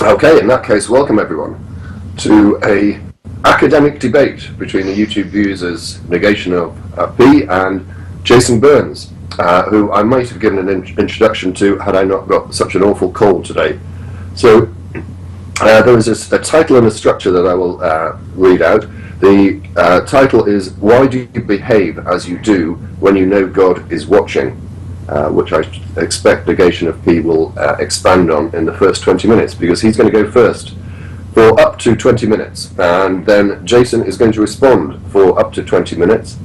Okay, in that case, welcome everyone to a academic debate between the YouTube users NEGATIONofP and Jason Burns, who I might have given an introduction to had I not got such an awful cold today. So there is a title and a structure that I will read out. The title is "Why Do You Behave As You Do When You Know God Is Watching?" Which I expect NEGATIONofP will expand on in the first 20 minutes, because he's going to go first for up to 20 minutes, and then Jason is going to respond for up to 20 minutes.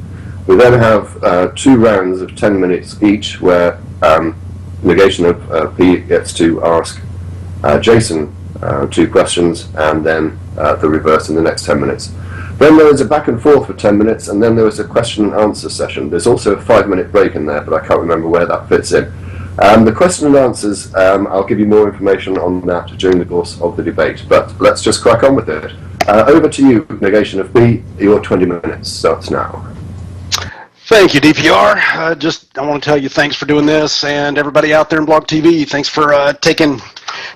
We then have 2 rounds of 10 minutes each, where NEGATIONofP gets to ask Jason 2 questions, and then the reverse in the next 10 minutes. Then there is a back and forth for 10 minutes, and then there is a question and answer session. There's also a 5-minute break in there, but I can't remember where that fits in. The question and answers, I'll give you more information on that during the course of the debate, but let's just crack on with it. Over to you, NEGATIONofP. Your 20 minutes starts now. Thank you, DPR. I want to tell you thanks for doing this, and everybody out there in Blog TV, thanks for taking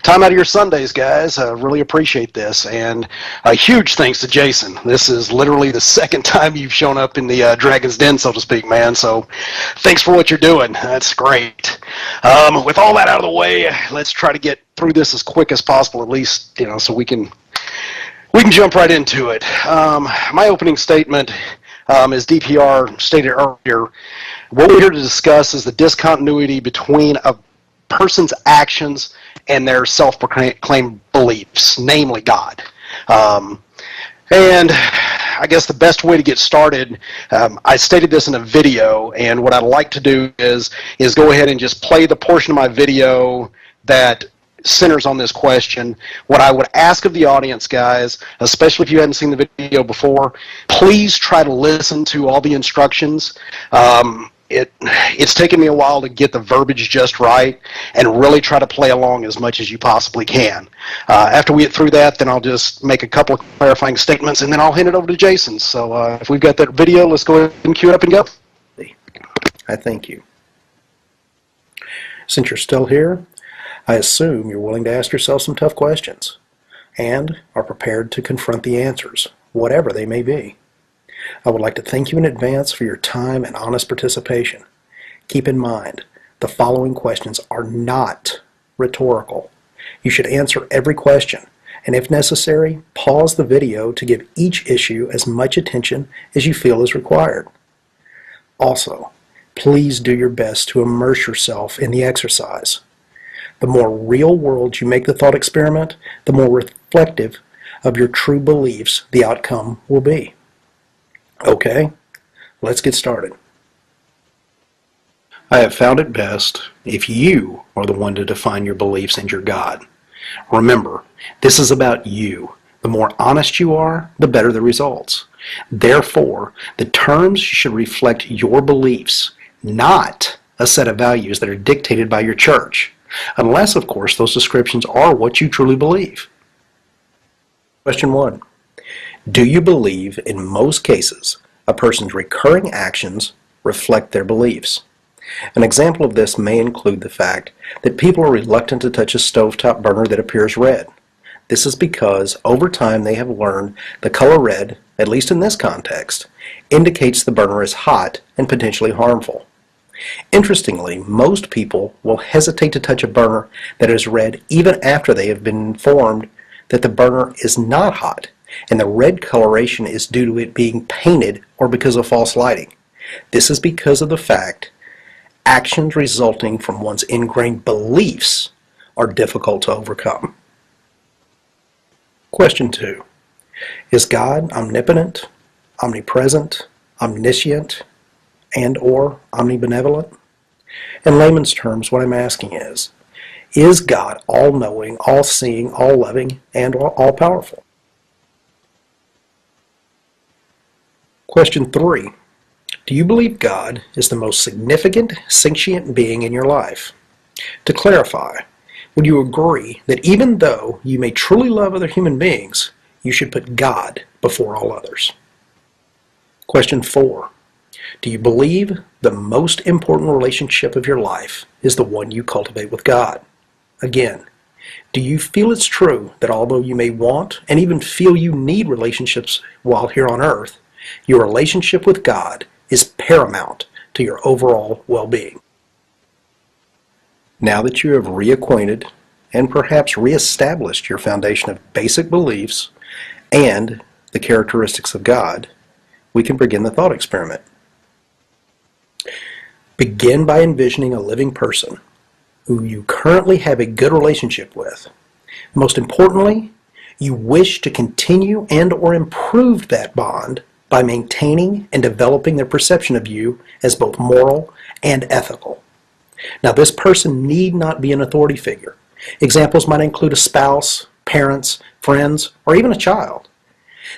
time out of your Sundays, guys. I really appreciate this, and a huge thanks to Jason. This is literally the second time you've shown up in the Dragon's Den, so to speak, man, so thanks for what you're doing. That's great. With all that out of the way, let's try to get through this as quick as possible, at least, so we can jump right into it. My opening statement, as DPR stated earlier, what we're here to discuss is the discontinuity between a person's actions and their self-proclaimed beliefs, namely God. And I guess the best way to get started, I stated this in a video, and what I'd like to do is go ahead and just play the portion of my video that centers on this question. What I would ask of the audience, guys, especially if you hadn't seen the video before, please try to listen to all the instructions. It's taken me a while to get the verbiage just right, and really try to play along as much as you possibly can. After we get through that, then I'll just make a couple of clarifying statements, and then I'll hand it over to Jason. So if we've got that video, let's go ahead and cue it up and go. I thank you. Since you're still here, I assume you're willing to ask yourself some tough questions and are prepared to confront the answers, whatever they may be. I would like to thank you in advance for your time and honest participation. Keep in mind, the following questions are not rhetorical. You should answer every question, and if necessary, pause the video to give each issue as much attention as you feel is required. Also, please do your best to immerse yourself in the exercise. The more real world you make the thought experiment, the more reflective of your true beliefs the outcome will be. Okay, let's get started. I have found it best if you are the one to define your beliefs and your God. Remember, this is about you. The more honest you are, the better the results. Therefore, the terms should reflect your beliefs, not a set of values that are dictated by your church. Unless, of course, those descriptions are what you truly believe. Question 1. Do you believe in most cases a person's recurring actions reflect their beliefs? An example of this may include the fact that people are reluctant to touch a stovetop burner that appears red. This is because over time they have learned the color red, at least in this context, indicates the burner is hot and potentially harmful. Interestingly, most people will hesitate to touch a burner that is red even after they have been informed that the burner is not hot, and the red coloration is due to it being painted or because of false lighting. This is because of the fact actions resulting from one's ingrained beliefs are difficult to overcome. Question 2. Is God omnipotent, omnipresent, omniscient, and or omnibenevolent? In layman's terms, what I'm asking is God all-knowing, all-seeing, all-loving, and all-powerful? Question 3. Do you believe God is the most significant sentient being in your life? To clarify, would you agree that even though you may truly love other human beings, you should put God before all others? Question 4. Do you believe the most important relationship of your life is the one you cultivate with God? Again, Do you feel it's true that although you may want and even feel you need relationships while here on earth, your relationship with God is paramount to your overall well-being? Now that you have reacquainted and perhaps reestablished your foundation of basic beliefs and the characteristics of God, we can begin the thought experiment. Begin by envisioning a living person who you currently have a good relationship with. Most importantly, you wish to continue and or improve that bond by maintaining and developing their perception of you as both moral and ethical. Now, this person need not be an authority figure. Examples might include a spouse, parents, friends, or even a child.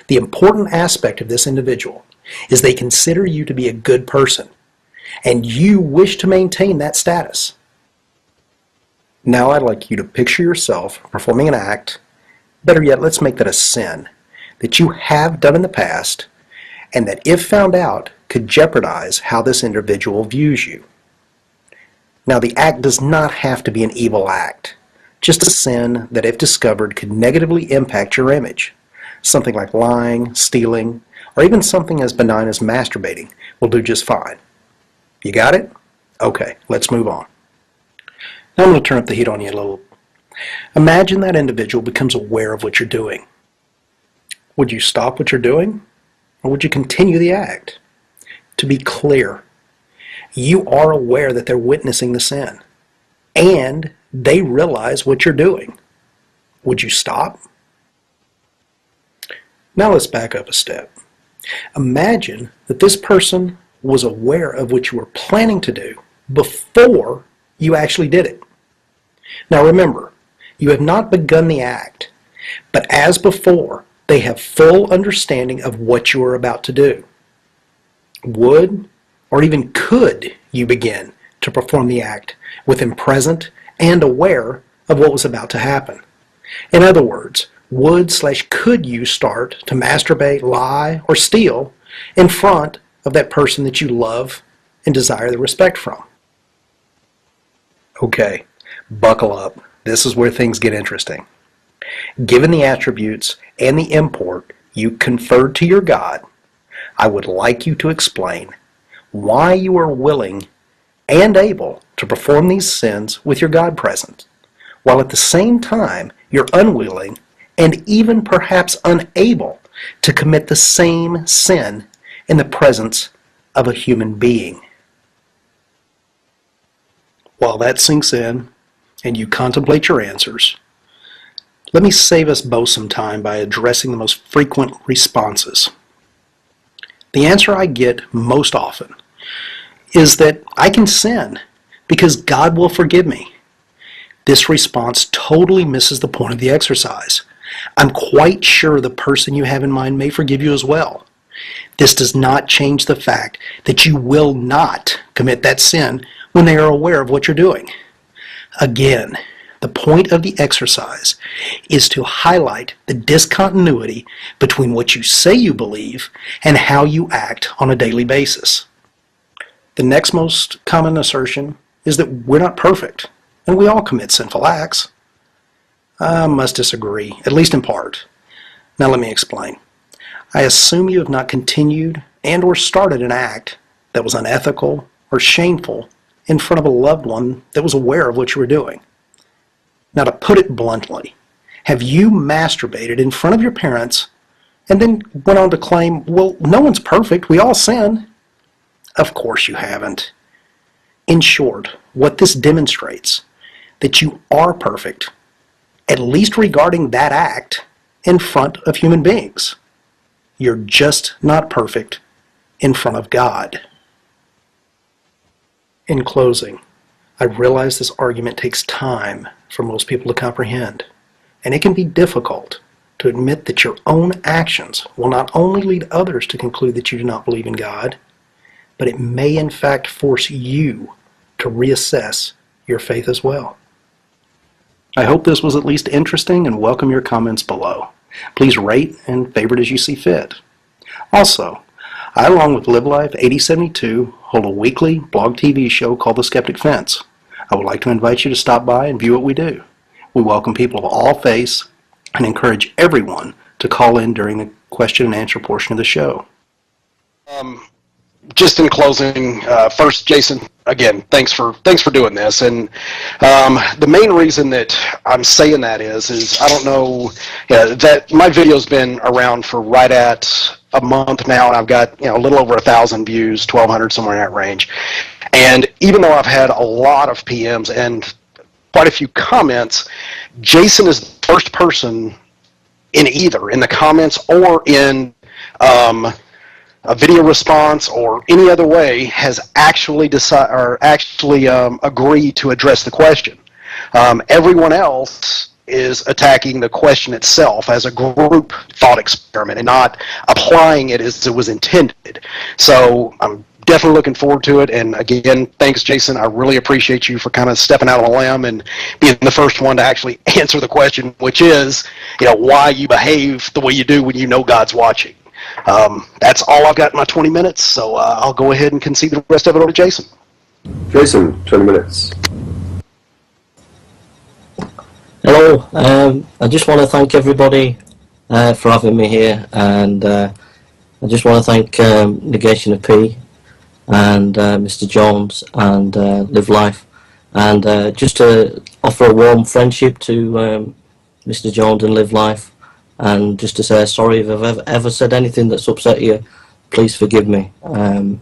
The important aspect of this individual is they consider you to be a good person, and you wish to maintain that status. Now I'd like you to picture yourself performing an act, better yet, let's make that a sin, that you have done in the past, and that if found out, could jeopardize how this individual views you. Now, the act does not have to be an evil act, just a sin that, if discovered, could negatively impact your image. Something like lying, stealing, or even something as benign as masturbating will do just fine. You got it? Okay, let's move on. Now I'm going to turn up the heat on you a little. Imagine that individual becomes aware of what you're doing. Would you stop what you're doing, or would you continue the act? To be clear, you are aware that they're witnessing the sin, and they realize what you're doing. Would you stop? Now let's back up a step. Imagine that this person was aware of what you were planning to do before you actually did it. Now remember, you have not begun the act, but as before, they have full understanding of what you are about to do. Would, or even could, you begin to perform the act with them present and aware of what was about to happen? In other words, would/could you start to masturbate, lie, or steal in front of that person that you love and desire the respect from? Okay, buckle up. This is where things get interesting. Given the attributes and the import you conferred to your God, I would like you to explain why you are willing and able to perform these sins with your God present, while at the same time you're unwilling and even perhaps unable to commit the same sin in the presence of a human being. While that sinks in and you contemplate your answers, let me save us both some time by addressing the most frequent responses. The answer I get most often is that I can sin because God will forgive me. This response totally misses the point of the exercise. I'm quite sure the person you have in mind may forgive you as well. This does not change the fact that you will not commit that sin when they are aware of what you're doing. Again, the point of the exercise is to highlight the discontinuity between what you say you believe and how you act on a daily basis. The next most common assertion is that we're not perfect, and we all commit sinful acts. I must disagree, at least in part. Now let me explain. I assume you have not continued and or started an act that was unethical or shameful in front of a loved one that was aware of what you were doing. Now, to put it bluntly, have you masturbated in front of your parents and then went on to claim, well, no one's perfect, we all sin? Of course you haven't. In short, what this demonstrates that you are perfect, at least regarding that act, in front of human beings. You're just not perfect in front of God. In closing, I realize this argument takes time for most people to comprehend, and it can be difficult to admit that your own actions will not only lead others to conclude that you do not believe in God, but it may in fact force you to reassess your faith as well. I hope this was at least interesting and welcome your comments below. Please rate and favorite as you see fit. Also, I, along with Live Life 8072, hold a weekly blog TV show called The Skeptic Fence. I would like to invite you to stop by and view what we do. We welcome people of all faiths and encourage everyone to call in during the question and answer portion of the show. Just in closing, first, Jason, again, thanks for doing this. And the main reason that I'm saying that is I don't know that my video's been around for right at a month now, and I've got a little over 1,000 views, 1,200, somewhere in that range. And even though I've had a lot of PMs and quite a few comments, Jason is the first person in either in the comments or in a video response or any other way has actually agreed to address the question. Everyone else is attacking the question itself as a group thought experiment and not applying it as it was intended. So I'm definitely looking forward to it. And again, thanks, Jason. I really appreciate you for kind of stepping out on a limb and being the first one to actually answer the question, which is, why you behave the way you do when you know God's watching. That's all I've got in my 20 minutes, so I'll go ahead and concede the rest of it over to Jason. Jason, 20 minutes. Hello, I just want to thank everybody for having me here, and I just want to thank NEGATIONofP and Mr. Jones and Live Life, and just to offer a warm friendship to Mr. Jones and Live Life, and just to say sorry if I've ever said anything that's upset you. Please forgive me. I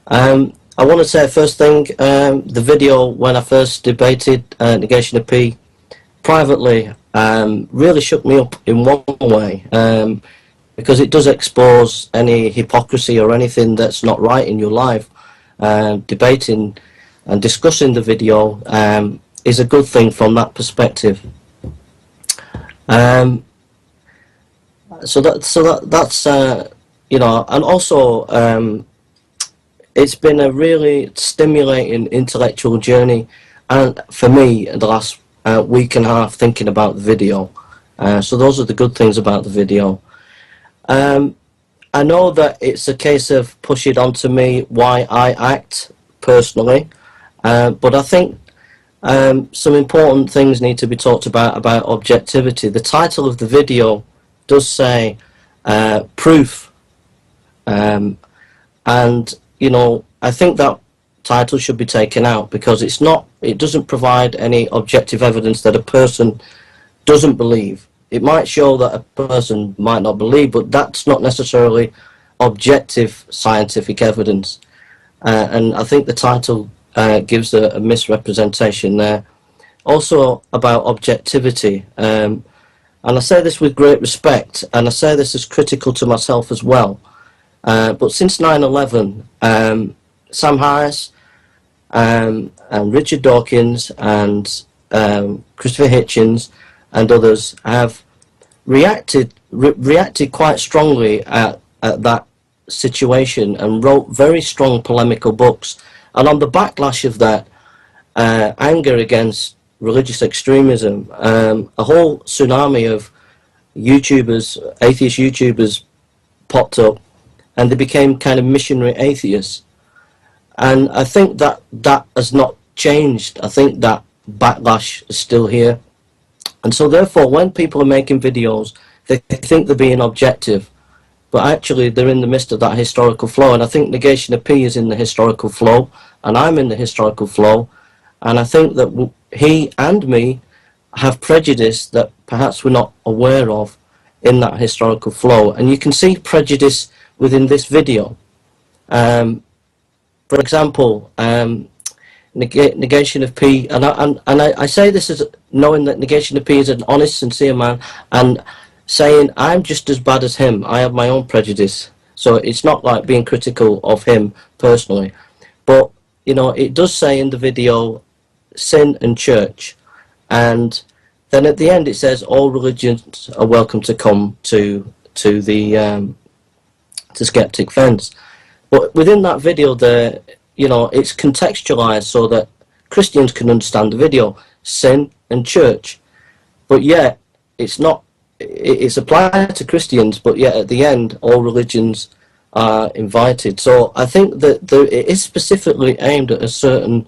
want to say first thing, the video when I first debated NEGATIONofP privately really shook me up in one way, because it does expose any hypocrisy or anything that's not right in your life. Debating and discussing the video is a good thing from that perspective. So that's and also it's been a really stimulating intellectual journey, and for me the last week and a half thinking about the video. So those are the good things about the video. I know that it's a case of push it onto me why I act personally, but I think some important things need to be talked about objectivity. The title of the video does say proof, and I think that title should be taken out because it doesn't provide any objective evidence that a person doesn't believe. It might show that a person might not believe, but that's not necessarily objective scientific evidence. And I think the title gives a misrepresentation there. Also about objectivity, and I say this with great respect, and I say this as critical to myself as well. But since 9/11, Sam Harris and Richard Dawkins and Christopher Hitchens and others have reacted quite strongly at that situation and wrote very strong polemical books. And on the backlash of that anger against religious extremism, a whole tsunami of YouTubers, atheist YouTubers, popped up, and they became kind of missionary atheists. And I think that has not changed. I think that backlash is still here. And so therefore, when people are making videos, they think they're being objective, but actually they're in the midst of that historical flow. And I think NEGATIONofP is in the historical flow, and I'm in the historical flow. And I think that he and me have prejudice that perhaps we're not aware of in that historical flow. And you can see prejudice within this video. For example, NEGATIONofP, and I say this as knowing that NEGATIONofP is an honest, sincere man, and saying I'm just as bad as him. I have my own prejudice, so it's not like being critical of him personally. But it does say in the video, sin and church, and then at the end it says all religions are welcome to come to the Skeptic Fence. But within that video there, it's contextualized so that Christians can understand the video, sin and church. But yet, it's applied to Christians, but yet at the end, all religions are invited. So I think that it is specifically aimed at a certain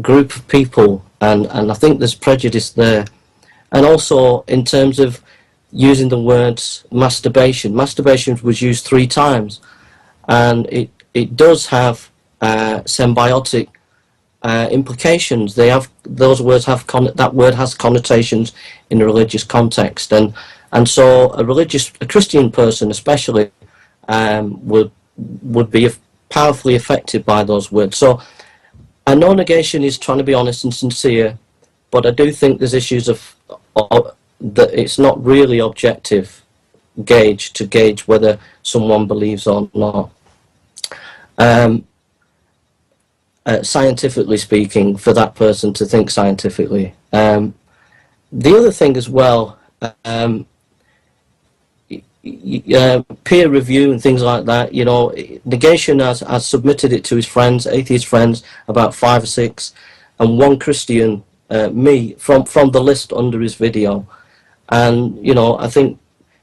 group of people, and I think there's prejudice there. And also in terms of using the words masturbation. Masturbation was used 3 times, and it does have symbiotic implications. Those words have that word has connotations in a religious context, and so a Christian person especially would be powerfully affected by those words. So I know negation is trying to be honest and sincere, but I do think there's issues of that it's not really objective to gauge whether someone believes or not. Scientifically speaking, for that person to think scientifically. The other thing as well, peer review and things like that, you know, Negation has submitted it to his friends, atheist friends, about 5 or 6, and one Christian, me, from the list under his video. And, you know, I think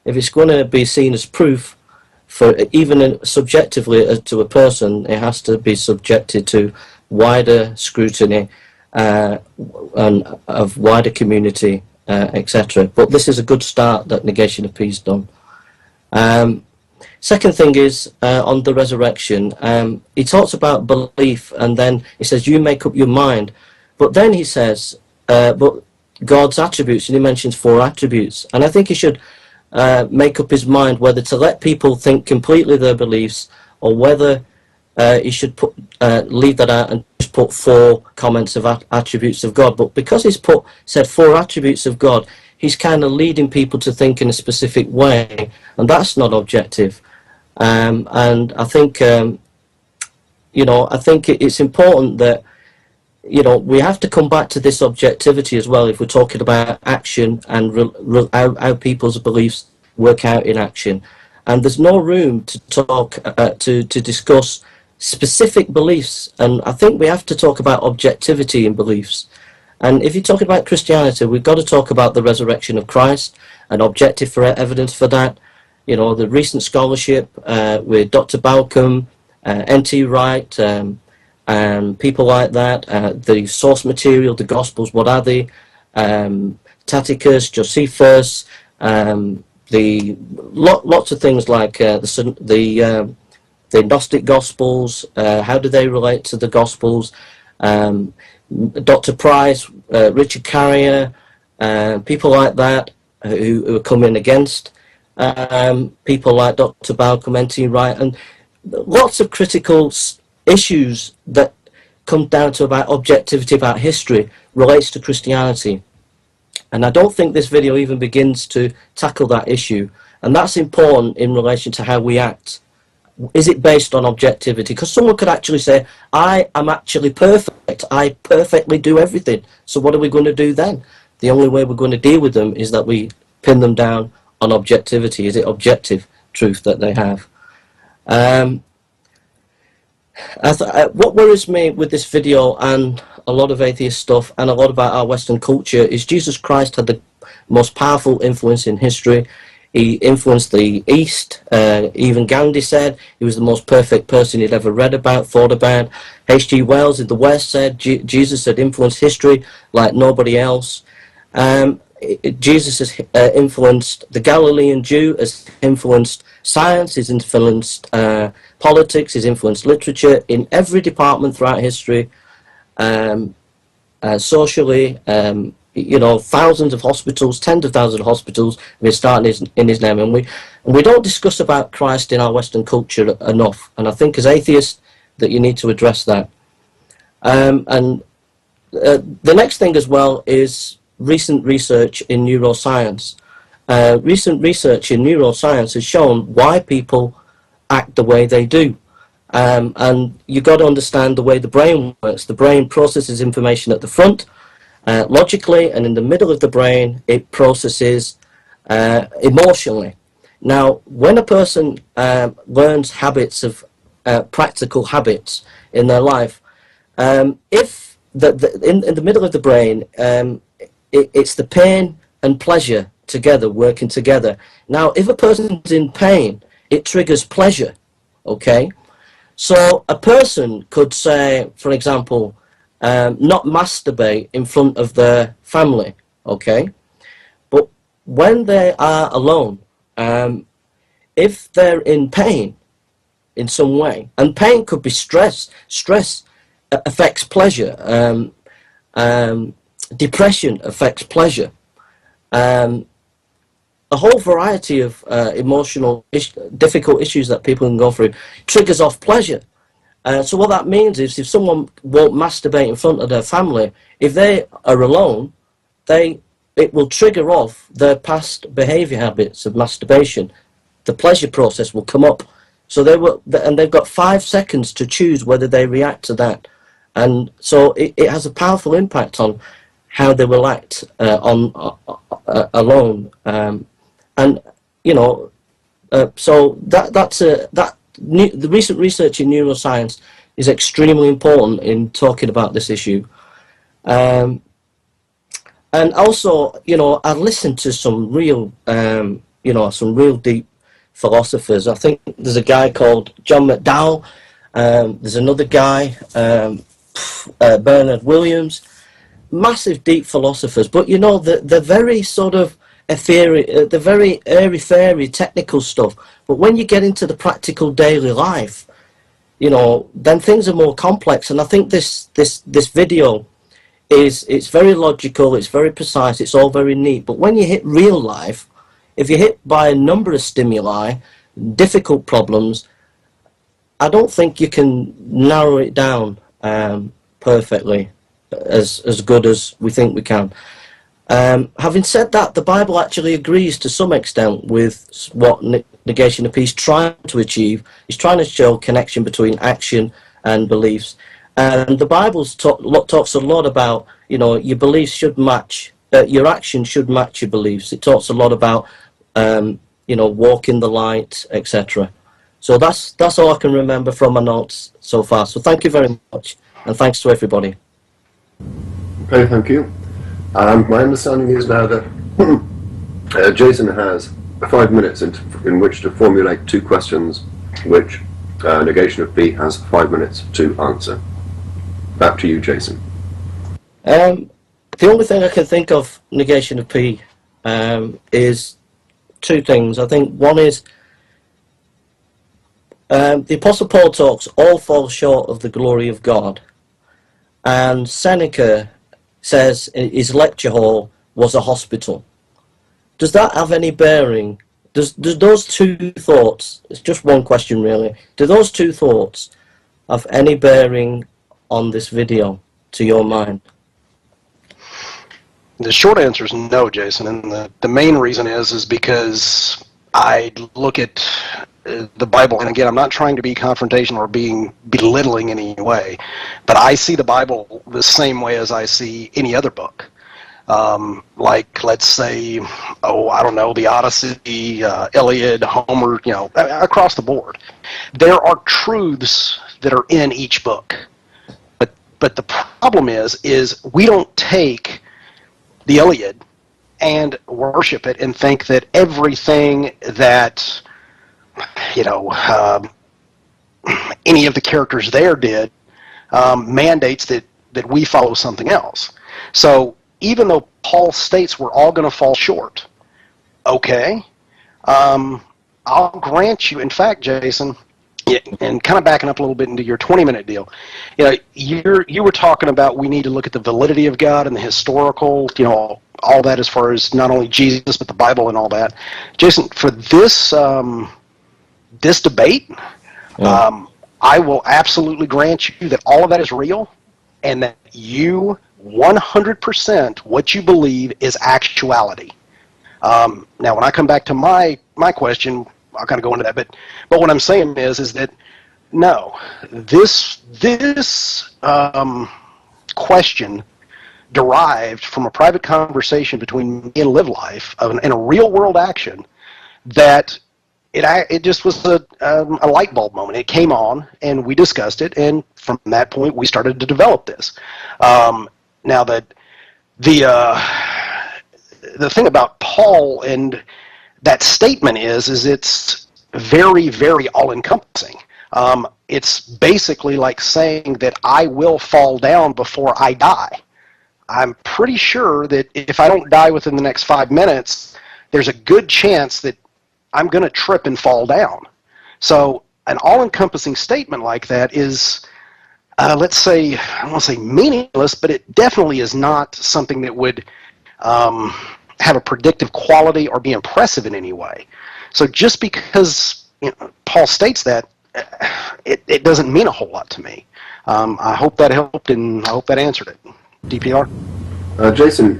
if it's going to be seen as proof, for even subjectively to a person, it has to be subjected to wider scrutiny and of wider community, etc. But this is a good start that NEGATIONofP has done. Second thing is on the resurrection. He talks about belief, and then he says you make up your mind. But then he says, but God's attributes, and he mentions 4 attributes. And I think he should make up his mind whether to let people think completely their beliefs, or whether he should leave that out and just put 4 comments of attributes of God. But because he's said 4 attributes of God, he's kind of leading people to think in a specific way, and that's not objective. And I think, you know, I think it's important that, you know, we have to come back to this objectivity as well if we're talking about action and how people's beliefs work out in action. And there's no room to talk to discuss specific beliefs, and I think we have to talk about objectivity in beliefs. And if you're talking about Christianity, we've got to talk about the resurrection of Christ and objective evidence for that. You know, the recent scholarship with Dr. Balcom, N.T. Wright, and people like that, the source material, the Gospels, what are they? Tacitus, Josephus, lots of things like the Gnostic Gospels, how do they relate to the Gospels? Dr. Price, Richard Carrier, people like that who are coming against people like Dr. Balcom, N.T. Wright, and lots of critical issues that come down to about objectivity about history relates to Christianity. And I don't think this video even begins to tackle that issue, and that's important in relation to how we act. Is it based on objectivity? Because someone could actually say, I am actually perfect, I perfectly do everything, so what are we going to do then? The only way we're going to deal with them is that we pin them down on objectivity. Is it objective truth that they have? What worries me with this video and a lot of atheist stuff and a lot about our Western culture is Jesus Christ had the most powerful influence in history. He influenced the East. Even Gandhi said he was the most perfect person he'd ever read about, thought about. H.G. Wells in the West said Jesus had influenced history like nobody else. Jesus has influenced the Galilean Jew, has influenced science, has influenced politics, has influenced literature in every department throughout history, socially. You know, thousands of hospitals, tens of thousands of hospitals have been started in his name, and we don't discuss about Christ in our Western culture enough. And I think as atheists that you need to address that. The next thing as well is recent research in neuroscience. Recent research in neuroscience has shown why people act the way they do. And you've got to understand the way the brain works. The brain processes information at the front, logically, and in the middle of the brain it processes emotionally. Now, when a person learns habits of practical habits in their life, if in the middle of the brain, it's the pain and pleasure together, working together. Now, if a person's in pain, it triggers pleasure, okay? So a person could say, for example, not masturbate in front of their family, okay? But when they are alone, if they're in pain in some way, and pain could be stress affects pleasure, depression affects pleasure, a whole variety of emotional difficult issues that people can go through triggers off pleasure. So what that means is if someone won't masturbate in front of their family, if they are alone, it will trigger off their past behaviour habits of masturbation. The pleasure process will come up. So and they've got 5 seconds to choose whether they react to that. And so it has a powerful impact on how they will act alone. And you know, so the recent research in neuroscience is extremely important in talking about this issue. And also, you know, I listened to some real, you know, some real deep philosophers. I think there's a guy called John McDowell. There's another guy, Bernard Williams. Massive deep philosophers, but you know, they're very sort of the very airy-fairy technical stuff. But when you get into the practical daily life, you know, then things are more complex. And I think this video it's very logical, it's very precise, it's all very neat. But when you hit real life, if you're hit by a number of stimuli, difficult problems, I don't think you can narrow it down perfectly as good as we think we can. Having said that, the Bible actually agrees to some extent with what Negation of P is trying to achieve. It's trying to show connection between action and beliefs. And the Bible talks a lot about, you know, your beliefs should match, your action should match your beliefs. It talks a lot about, you know, walk in the light, etc. So that's all I can remember from my notes so far. So thank you very much, and thanks to everybody. Okay, thank you. My understanding is now that Jason has 5 minutes in which to formulate 2 questions, which Negation of P has 5 minutes to answer. Back to you, Jason. The only thing I can think of Negation of P is 2 things. I think one is the Apostle Paul talks, all fall short of the glory of God. And Seneca says his lecture hall was a hospital. Does that have any bearing? Does those 2 thoughts, it's just one question really, do those 2 thoughts have any bearing on this video, to your mind? The short answer is no, Jason, and the main reason is because I look at the Bible, and again, I'm not trying to be confrontational or being belittling in any way, but I see the Bible the same way as I see any other book. Like, let's say, I don't know, the Odyssey, Iliad, Homer, you know, across the board. There are truths that are in each book. But the problem is we don't take the Iliad and worship it and think that everything that, you know, any of the characters there did mandates that we follow something else. So even though Paul states we're all going to fall short, okay, I'll grant you, in fact, Jason, and kind of backing up a little bit into your 20-minute deal, you know, you were talking about we need to look at the validity of God and the historical, you know, all that as far as not only Jesus but the Bible and all that. Jason, for this this debate, I will absolutely grant you that all of that is real, and that you 100% what you believe is actuality. Now, when I come back to my question, I'll kind of go into that, but what I'm saying is that no, this question derived from a private conversation between me and Live Life in a real world action that it just was a light bulb moment. It came on and we discussed it, and from that point we started to develop this. Now that the thing about Paul and that statement is it's very, very all-encompassing. it's basically like saying that I will fall down before I die. I'm pretty sure that if I don't die within the next 5 minutes, there's a good chance that I'm going to trip and fall down. So an all-encompassing statement like that is, let's say, I don't want to say meaningless, but it definitely is not something that would have a predictive quality or be impressive in any way. So just because Paul states that, it doesn't mean a whole lot to me. I hope that helped, and I hope that answered it. DPR? Jason,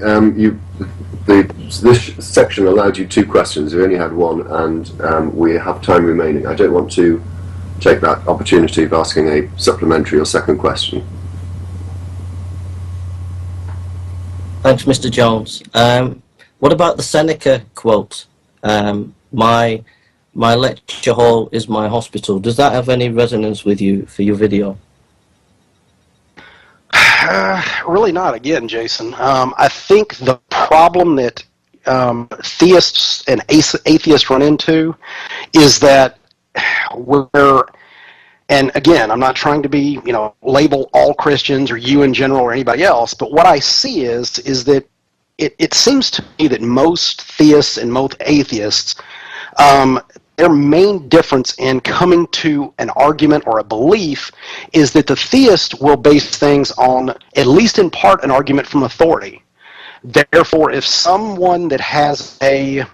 this section allowed you 2 questions. You only had one, and we have time remaining. I don't want to take that opportunity of asking a supplementary or second question. Thanks, Mr. Jones. What about the Seneca quote? My lecture hall is my hospital. Does that have any resonance with you for your video? Really not, again, Jason. I think the problem that theists and atheists run into is that and again, I'm not trying to be, label all Christians or you in general or anybody else, but what I see is that it seems to me that most theists and most atheists, their main difference in coming to an argument or a belief is that the theist will base things on, at least in part, an argument from authority. Therefore, if someone that has a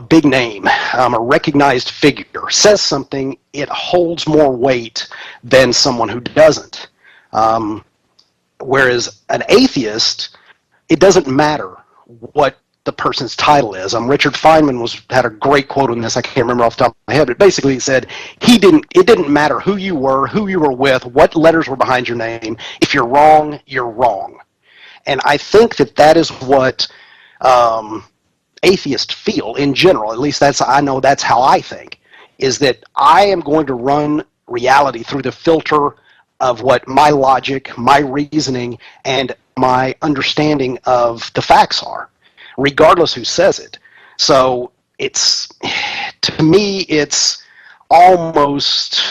big name, a recognized figure, says something, it holds more weight than someone who doesn't. Whereas an atheist, it doesn't matter what the person's title is. Richard Feynman had a great quote on this. I can't remember off the top of my head, but basically he said it didn't matter who you were with, what letters were behind your name. If you're wrong, you're wrong. And I think that is what atheists feel in general. At least I know that's how I think, is that I am going to run reality through the filter of what my logic, my reasoning, and my understanding of the facts are, regardless who says it. So to me, it's almost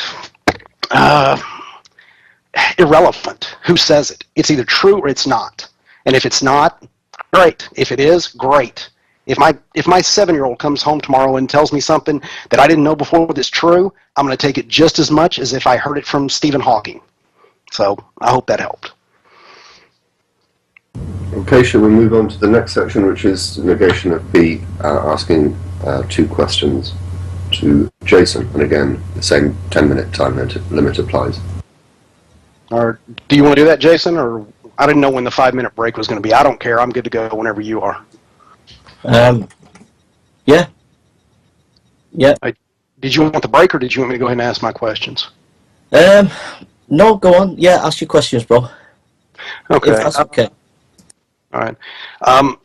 irrelevant who says it. It's either true or it's not. And if it's not, great. If it is, great. If my 7-year-old comes home tomorrow and tells me something that I didn't know before that's true, I'm going to take it just as much as if I heard it from Stephen Hawking. So I hope that helped. Okay, shall we move on to the next section, which is negation of P, asking 2 questions to Jason. And again, the same 10-minute time limit applies. Or do you want to do that, Jason? Or I didn't know when the 5-minute break was going to be. I don't care. I'm good to go whenever you are. Yeah. Did you want the break, or did you want me to go ahead and ask my questions? No, go on. Yeah, ask your questions, bro. Okay. If that's okay. All right.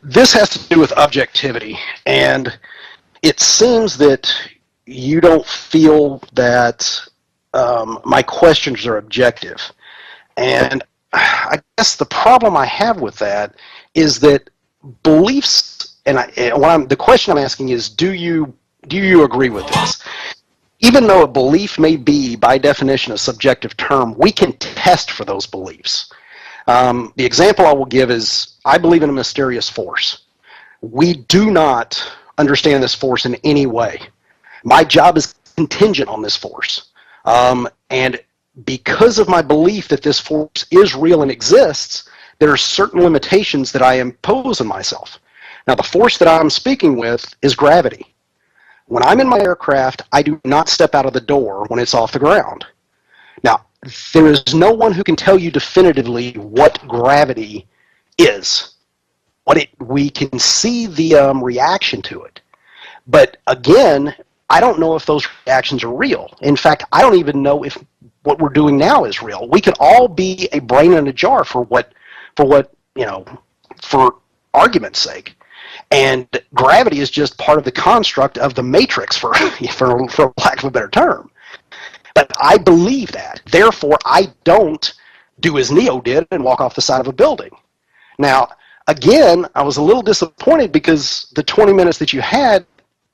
This has to do with objectivity, and it seems that you don't feel that my questions are objective. And I guess the problem I have with that is that beliefs, and the question I'm asking is, do you agree with this? Even though a belief may be, by definition, a subjective term, we can test for those beliefs. The example I will give is, I believe in a mysterious force. We do not understand this force in any way. My job is contingent on this force. And because of my belief that this force is real and exists, there are certain limitations that I impose on myself. Now, the force that I'm speaking with is gravity. When I'm in my aircraft, I do not step out of the door when it's off the ground. Now, there is no one who can tell you definitively what gravity is. We can see the reaction to it. But again, I don't know if those reactions are real. In fact, I don't even know if what we're doing now is real. We could all be a brain in a jar for argument's sake. And gravity is just part of the construct of the matrix, for lack of a better term. But I believe that. Therefore, I don't do as Neo did and walk off the side of a building. Now, again, I was a little disappointed because the 20 minutes that you had,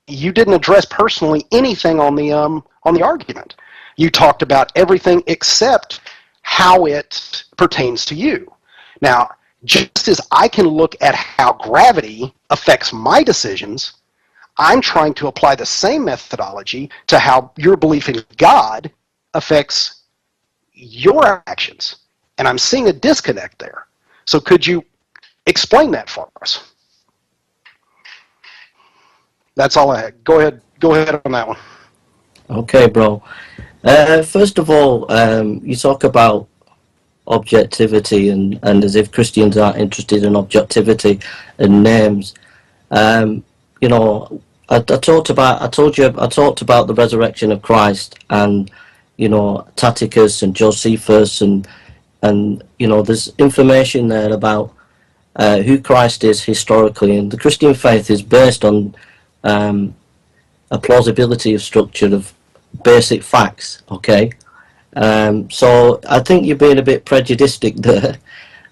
you didn't address personally anything on the argument. You talked about everything except how it pertains to you. Now, just as I can look at how gravity affects my decisions, I'm trying to apply the same methodology to how your belief in God affects your actions. And I'm seeing a disconnect there. So could you explain that for us? That's all I had. Go ahead on that one. Okay, bro. First of all, you talk about objectivity and as if Christians aren't interested in objectivity and names. You know, I talked about the resurrection of Christ, and you know, Tacitus and Josephus, and you know, there's information there about who Christ is historically, and the Christian faith is based on a plausibility of structure of basic facts. Okay, so I think you're being a bit prejudiced there.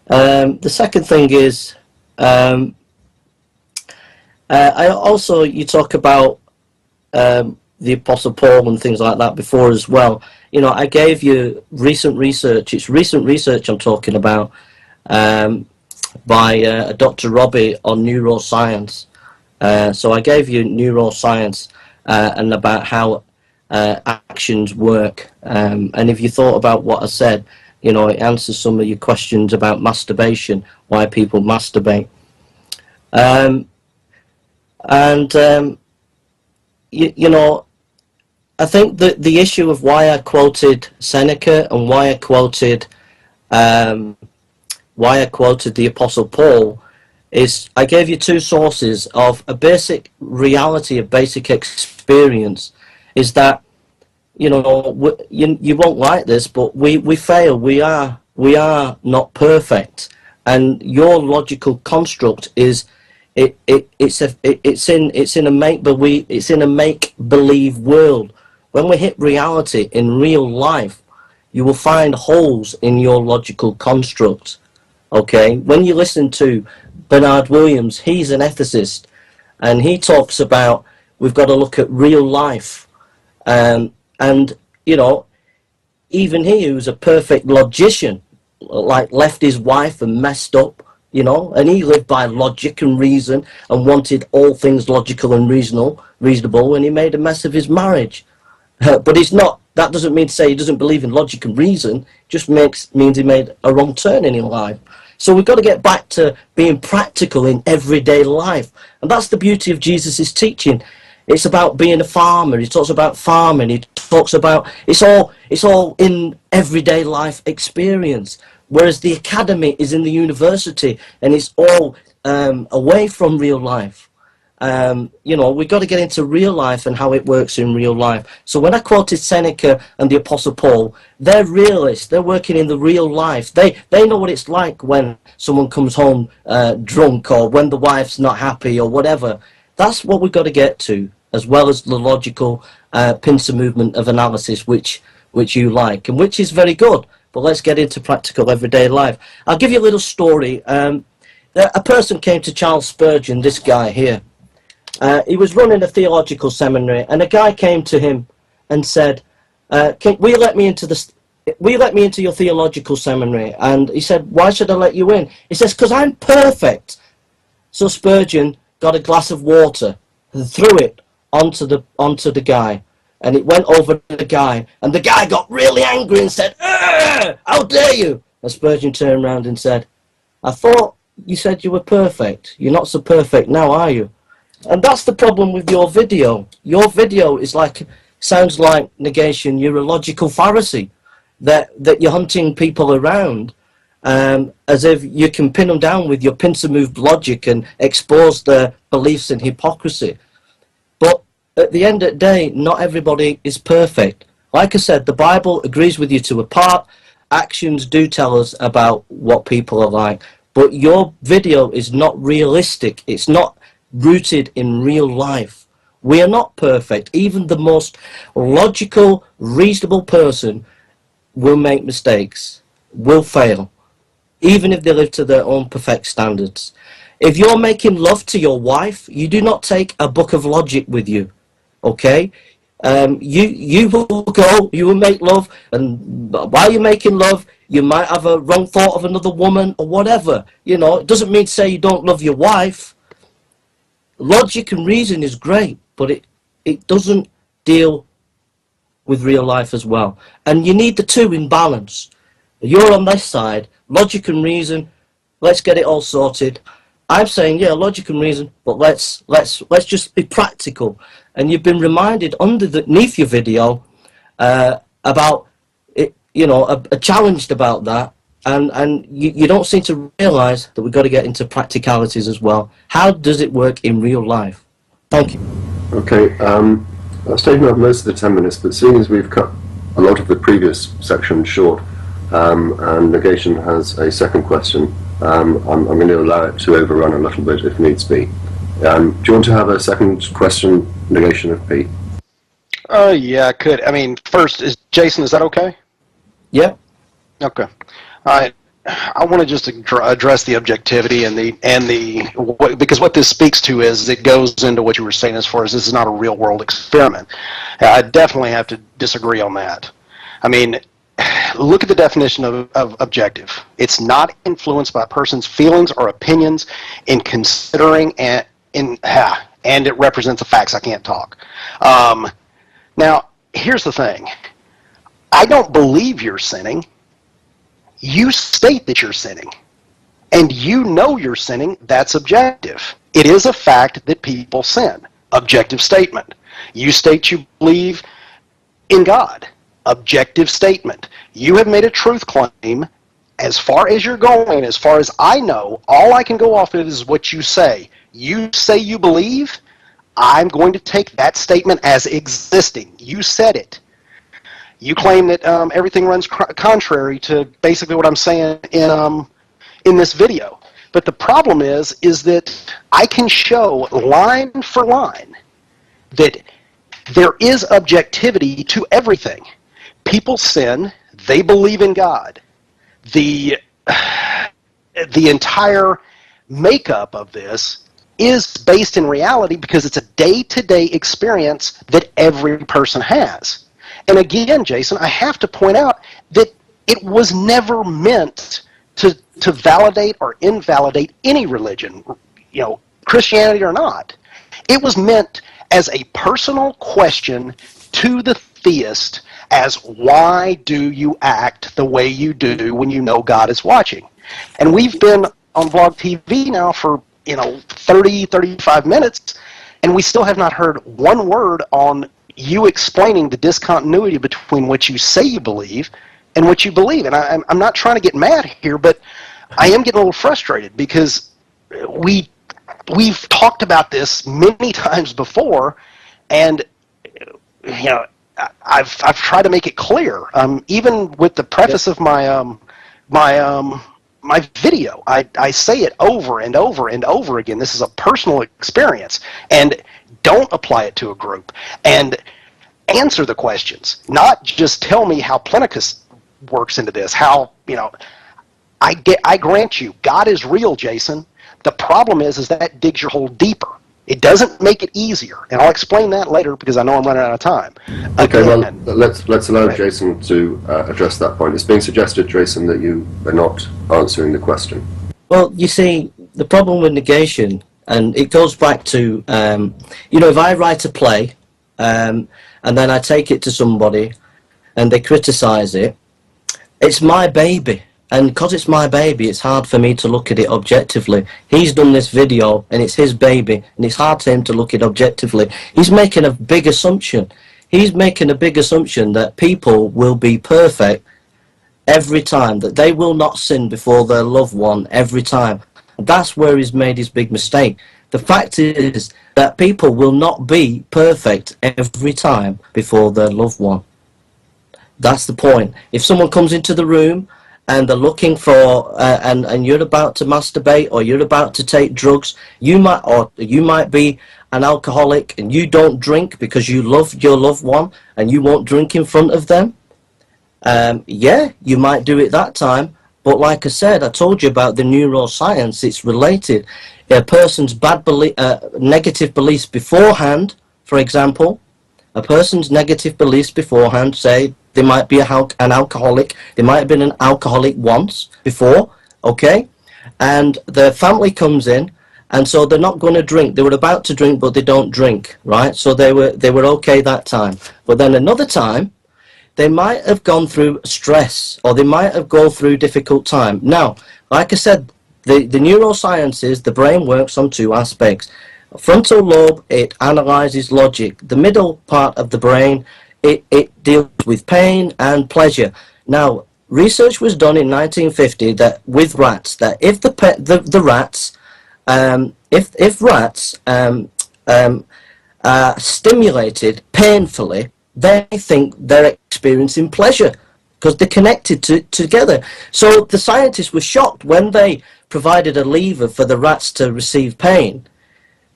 The second thing is, I also, you talk about the Apostle Paul and things like that before as well. You know, I gave you recent research. It's recent research I'm talking about, by Dr. Robbie on neuroscience. So I gave you neuroscience and about how actions work. And if you thought about what I said, you know, it answers some of your questions about masturbation, why people masturbate. You know, I think that the issue of why I quoted Seneca and why I quoted the Apostle Paul is I gave you two sources of a basic reality, a basic experience, is that, you know, you won't like this, but we fail. We are not perfect, and your logical construct is it's in a make believe world. When we hit reality in real life, you will find holes in your logical construct. Okay, when you listen to Bernard Williams, he's an ethicist, and he talks about we've got to look at real life, and you know, even he, who's a perfect logician, like left his wife and messed up, you know, and he lived by logic and reason and wanted all things logical and reasonable, and he made a mess of his marriage. But he's not. That doesn't mean to say he doesn't believe in logic and reason. Just means he made a wrong turn in life. So we've got to get back to being practical in everyday life, and that's the beauty of Jesus' teaching. It's about being a farmer. He talks about farming. He talks about it's all in everyday life experience. Whereas the academy is in the university, and it's all away from real life. You know, we've got to get into real life and how it works in real life. So when I quoted Seneca and the Apostle Paul, they're realists. They're working in the real life. They know what it's like when someone comes home drunk, or when the wife's not happy, or whatever. That's what we've got to get to, as well as the logical pincer movement of analysis, which you like, and which is very good. But let's get into practical everyday life. I'll give you a little story. A person came to Charles Spurgeon, this guy here. He was running a theological seminary, and a guy came to him and said, will you let me into your theological seminary? And he said, why should I let you in? He says, because I'm perfect. So Spurgeon got a glass of water and threw it onto the guy, and it went over the guy, and the guy got really angry and said, how dare you? And Spurgeon turned around and said, I thought you said you were perfect. You're not so perfect now, are you? And that's the problem with your video. Your video is sounds like negation. You're a logical Pharisee, that you're hunting people around, as if you can pin them down with your pincer moved logic and expose their beliefs in hypocrisy. But at the end of the day, not everybody is perfect. Like I said, the Bible agrees with you to a part. Actions do tell us about what people are like. But your video is not realistic. It's not rooted in real life. We are not perfect. Even the most logical, reasonable person will make mistakes, will fail, even if they live to their own perfect standards. If you're making love to your wife, you do not take a book of logic with you, okay? You will go, you will make love, and while you're making love, you might have a wrong thought of another woman or whatever. You know, it doesn't mean to say you don't love your wife. Logic and reason is great, but it doesn't deal with real life as well. And you need the two in balance. You're on this side, logic and reason, let's get it all sorted. I'm saying, yeah, logic and reason, but let's just be practical. And you've been reminded underneath your video about it, you know, challenged about that, and you don't seem to realise that we've got to get into practicalities as well. How does it work in real life? Thank you. Okay, that's taken up most of the 10 minutes, but seeing as we've cut a lot of the previous section short, and Negation has a second question, I'm going to allow it to overrun a little bit if needs be. Do you want to have a second question, Negation of P? Yeah, I could. I mean, first, Jason, is that okay? Yeah. Okay. All right. I want to just address the objectivity and because what this speaks to is it goes into what you were saying as far as this is not a real world experiment. I definitely have to disagree on that. I mean, look at the definition of objective. It's not influenced by a person's feelings or opinions in considering and it represents the facts. I can't talk. Now, here's the thing. I don't believe you're sinning. You state that you're sinning. And you know you're sinning. That's objective. It is a fact that people sin. Objective statement. You state you believe in God. Objective statement. You have made a truth claim. As far as you're going, as far as I know, all I can go off of is what you say. You say you believe, I'm going to take that statement as existing. You said it. You claim that everything runs contrary to basically what I'm saying in this video. But the problem is that I can show line for line that there is objectivity to everything. People sin. They believe in God. The entire makeup of this is based in reality because it's a day-to-day experience that every person has. And again, Jason, I have to point out that it was never meant to validate or invalidate any religion, you know, Christianity or not. It was meant as a personal question to the theist as why do you act the way you do when you know God is watching? And we've been on Vlog TV now for 30, 35 minutes, and we still have not heard one word on you explaining the discontinuity between what you say you believe and what you believe. And I'm not trying to get mad here, but I am getting a little frustrated because we've talked about this many times before, and I've tried to make it clear. Even with the preface of my my video, I say it over and over and over again. This is a personal experience, and don't apply it to a group. And answer the questions, not just tell me how Plenicus works into this. How, I grant you, God is real, Jason. The problem is that digs your hole deeper. It doesn't make it easier, and I'll explain that later because I know I'm running out of time. Okay, well, let's allow Jason to address that point. It's being suggested, Jason, that you are not answering the question. Well, you see, the problem with negation, and it goes back to, if I write a play, and then I take it to somebody, and they criticise it, it's my baby. And because it's my baby, it's hard for me to look at it objectively. He's done this video, and it's his baby, and it's hard for him to look at it objectively. He's making a big assumption. He's making a big assumption that people will be perfect every time, that they will not sin before their loved one every time. And that's where he's made his big mistake. The fact is that people will not be perfect every time before their loved one. That's the point. If someone comes into the room and they're looking for, and you're about to masturbate or you're about to take drugs, you might be an alcoholic and you don't drink because you love your loved one and you won't drink in front of them. Yeah, you might do it that time, but like I said, I told you about the neuroscience. It's related. A person's negative beliefs beforehand, for example, a person's negative beliefs beforehand. Say they might be an alcoholic, they might have been an alcoholic once before, okay? And the family comes in, and so they're not going to drink. They were about to drink, but they don't drink, right? So they were okay that time. But then another time, they might have gone through stress, or they might have gone through difficult time. Now, like I said, the neurosciences, the brain works on two aspects. Frontal lobe, it analyzes logic. The middle part of the brain, it deals with pain and pleasure. Now, research was done in 1950 that with rats, that if the rats, if rats are stimulated painfully, they think they're experiencing pleasure because they're connected together. So the scientists were shocked when they provided a lever for the rats to receive pain.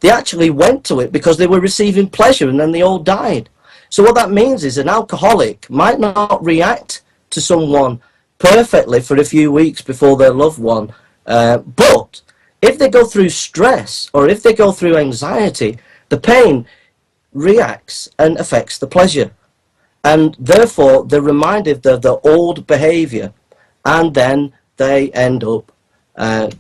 They actually went to it because they were receiving pleasure, and then they all died. So what that means is an alcoholic might not react to someone perfectly for a few weeks before their loved one, but if they go through stress or if they go through anxiety, the pain reacts and affects the pleasure, and therefore they're reminded of their old behavior, and then they end up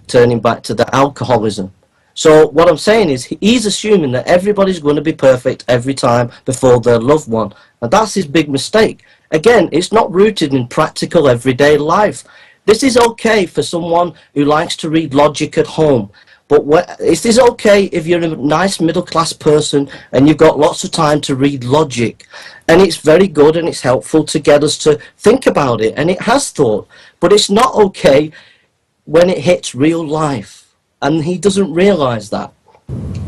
turning back to the alcoholism. So what I'm saying is he's assuming that everybody's going to be perfect every time before their loved one, and that's his big mistake. Again, it's not rooted in practical everyday life. This is okay for someone who likes to read logic at home, but it is okay if you're a nice middle-class person and you've got lots of time to read logic, and it's very good and it's helpful to get us to think about it, and it has thought, but it's not okay when it hits real life, and he doesn't realize that.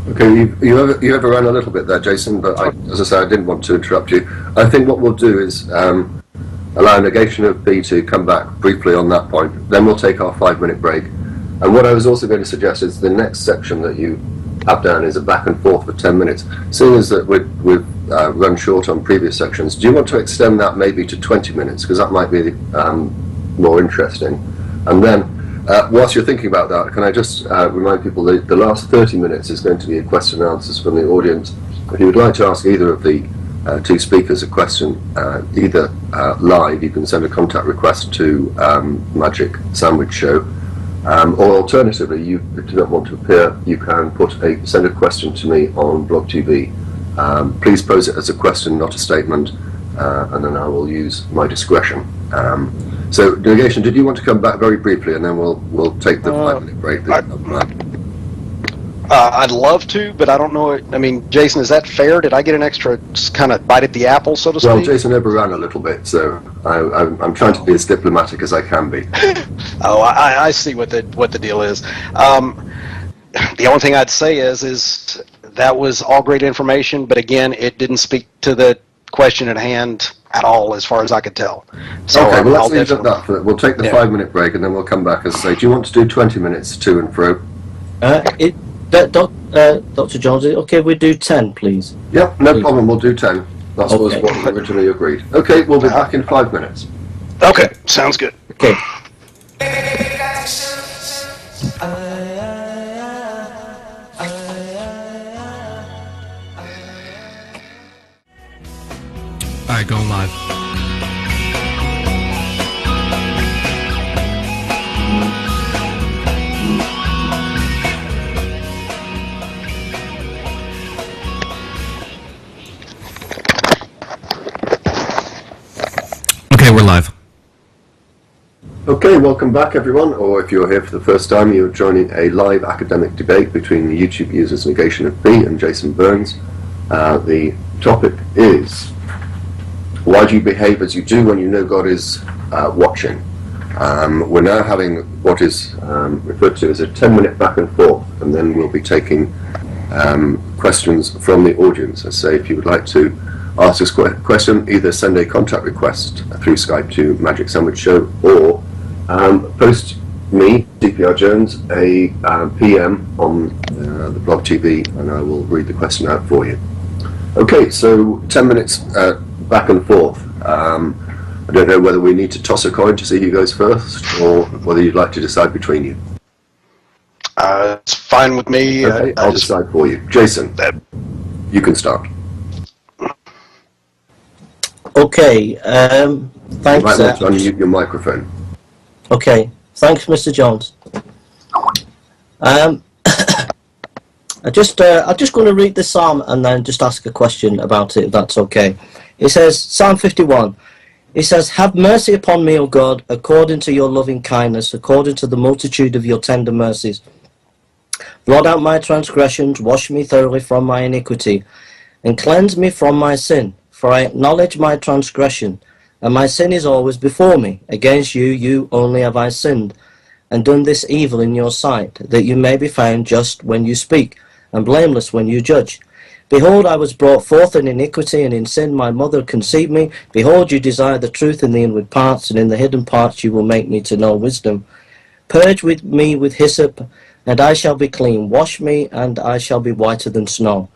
Okay, you overran a little bit there, Jason, but as I say, I didn't want to interrupt you. I think what we'll do is allow NEGATIONofP to come back briefly on that point, then we'll take our 5-minute break. And what I was also going to suggest is the next section that you have down is a back and forth for 10 minutes. Seeing as that we've run short on previous sections, do you want to extend that maybe to 20 minutes? Because that might be more interesting. And then, whilst you're thinking about that, can I just remind people that the last 30 minutes is going to be a question and answers from the audience. If you would like to ask either of the two speakers a question, either live, you can send a contact request to Magic Sandwich Show, or alternatively, if you do not want to appear, you can send a question to me on Blog TV. Please pose it as a question, not a statement, and then I will use my discretion. So, Negation, did you want to come back very briefly, and then we'll take the 5-minute break? I'd love to, but I don't know. I mean, Jason, is that fair? Did I get an extra kind of bite at the apple, so to speak? Well, Jason overran a little bit, so I'm trying to be as diplomatic as I can be. Oh, I see what the deal is. The only thing I'd say is that was all great information, but again, it didn't speak to the question at hand at all, as far as I could tell. So okay, well, let's leave it at that. We'll take the 5-minute break, and then we'll come back. As I say, do you want to do 20 minutes to and fro? Dr. Jones, okay, we do 10, please. Yep, no problem. We'll do 10. That was what we originally agreed. Okay, we'll be back in 5 minutes. Okay, sounds good. Okay. All right, going live. Okay, we're live. Okay, welcome back everyone, or if you're here for the first time, you're joining a live academic debate between the YouTube users NEGATIONofP and Jason Burns. The topic is, why do you behave as you do when you know God is watching? We're now having what is referred to as a 10-minute back and forth, and then we'll be taking questions from the audience. I say, if you would like to ask us a question, either send a contact request through Skype to Magic Sandwich Show, or post me, DPR Jones, a PM on the Blog TV, and I will read the question out for you. Okay, so 10 minutes back and forth. I don't know whether we need to toss a coin to see who goes first, or whether you'd like to decide between you. It's fine with me. Okay, I'll decide for you. Jason, you can start. Okay, You thanks. might want to unmute your microphone. Okay, thanks, Mr. Jones. I'm just going to read the psalm and then just ask a question about it, if that's okay. It says, Psalm 51. It says, "Have mercy upon me, O God, according to your loving kindness, according to the multitude of your tender mercies. Blot out my transgressions, wash me thoroughly from my iniquity, and cleanse me from my sin. For I acknowledge my transgression, and my sin is always before me. Against you, you only have I sinned, and done this evil in your sight, that you may be found just when you speak, and blameless when you judge. Behold, I was brought forth in iniquity, and in sin my mother conceived me. Behold, you desire the truth in the inward parts, and in the hidden parts you will make me to know wisdom. Purge with me with hyssop, and I shall be clean. Wash me, and I shall be whiter than snow.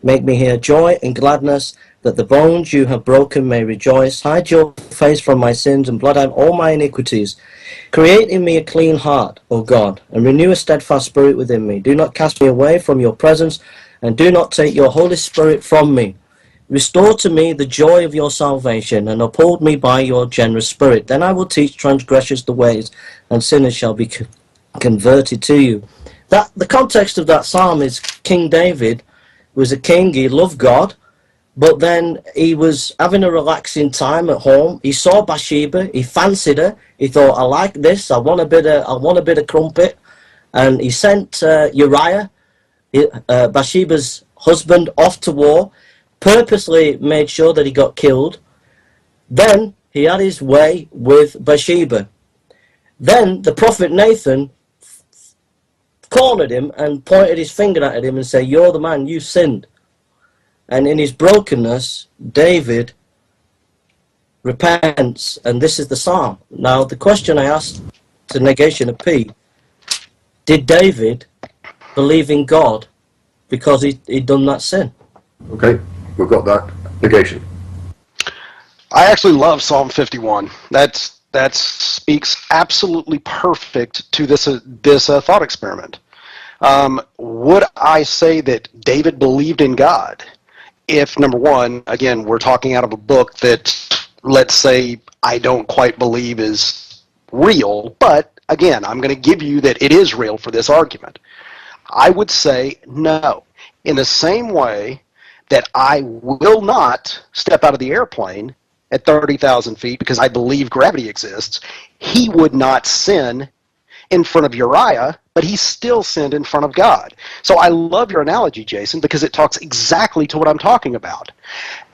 Make me hear joy and gladness, that the bones you have broken may rejoice. Hide your face from my sins, and blot out all my iniquities. Create in me a clean heart, O God, and renew a steadfast spirit within me. Do not cast me away from your presence, and do not take your Holy Spirit from me. Restore to me the joy of your salvation, and uphold me by your generous spirit. Then I will teach transgressors the ways, and sinners shall be converted to you." The context of that psalm is King David was a king. He loved God, but then he was having a relaxing time at home. He saw Bathsheba. He fancied her. He thought, "I like this. I want a bit of crumpet," and he sent Uriah, Bathsheba's husband, off to war. Purposely made sure that he got killed. Then he had his way with Bathsheba. Then the prophet Nathan cornered him and pointed his finger at him and said, "You're the man, you sinned." And in his brokenness, David repents, and this is the psalm. Now, the question I asked to Negation of P, did David believe in God because he'd done that sin? Okay, we've got that. Negation. I actually love Psalm 51. That speaks absolutely perfect to this thought experiment. Would I say that David believed in God? If, number one, again, we're talking out of a book that, let's say, I don't quite believe is real, but again, I'm going to give you that it is real for this argument. I would say no. In the same way that I will not step out of the airplane at 30,000 feet because I believe gravity exists, he would not sin in front of Uriah, but he still sinned in front of God. So I love your analogy, Jason, because it talks exactly to what I'm talking about.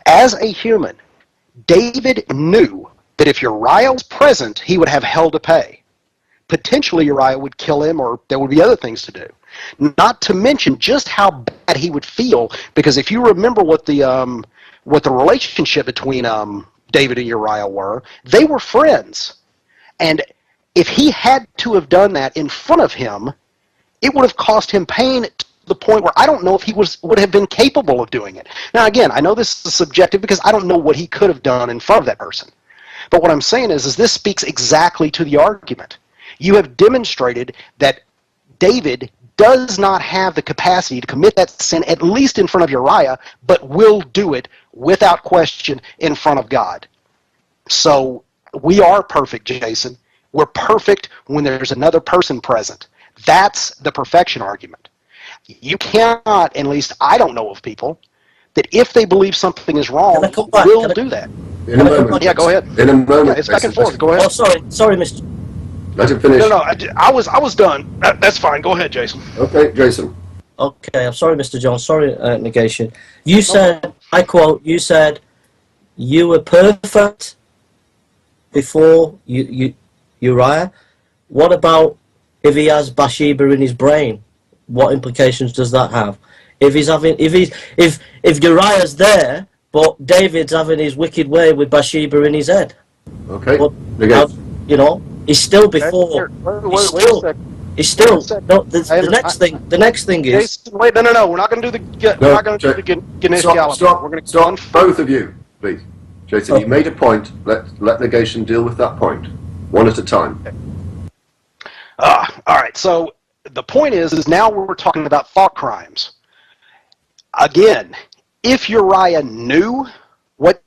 As a human, David knew that if Uriah was present, he would have hell to pay. Potentially Uriah would kill him, or there would be other things to do. Not to mention just how bad he would feel, because if you remember what the relationship between David and Uriah were, they were friends. And if he had to have done that in front of him, it would have cost him pain to the point where I don't know if he would have been capable of doing it. Now, again, I know this is subjective because I don't know what he could have done in front of that person. But what I'm saying is this speaks exactly to the argument. You have demonstrated that David does not have the capacity to commit that sin, at least in front of Uriah, but will do it without question in front of God. So we are perfect, Jason. We're perfect when there's another person present. That's the perfection argument. You cannot, at least I don't know of people, that if they believe something is wrong, will do that. In a moment. Yeah, go ahead. In a moment. Yeah, it's back and forth. Go ahead. Oh, sorry, Mr. Let him finish. No, I was done. That's fine. Go ahead, Jason. Okay, Jason. Okay, I'm sorry, Mr. Jones. Sorry, Negation. You said, I quote, you said, you were perfect before Uriah. What about if he has Bathsheba in his brain? What implications does that have? If Uriah's there, but David's having his wicked way with Bathsheba in his head. Okay. He's still before. He's still. No, the next thing is. Jason, wait, no. We're not going to do the Ganesh Gallop. Stop. We're going to Stop. Both of you, please. Jason, you made a point. Let Negation deal with that point, one at a time. All right. So the point is now we're talking about thought crimes. Again, if Uriah knew what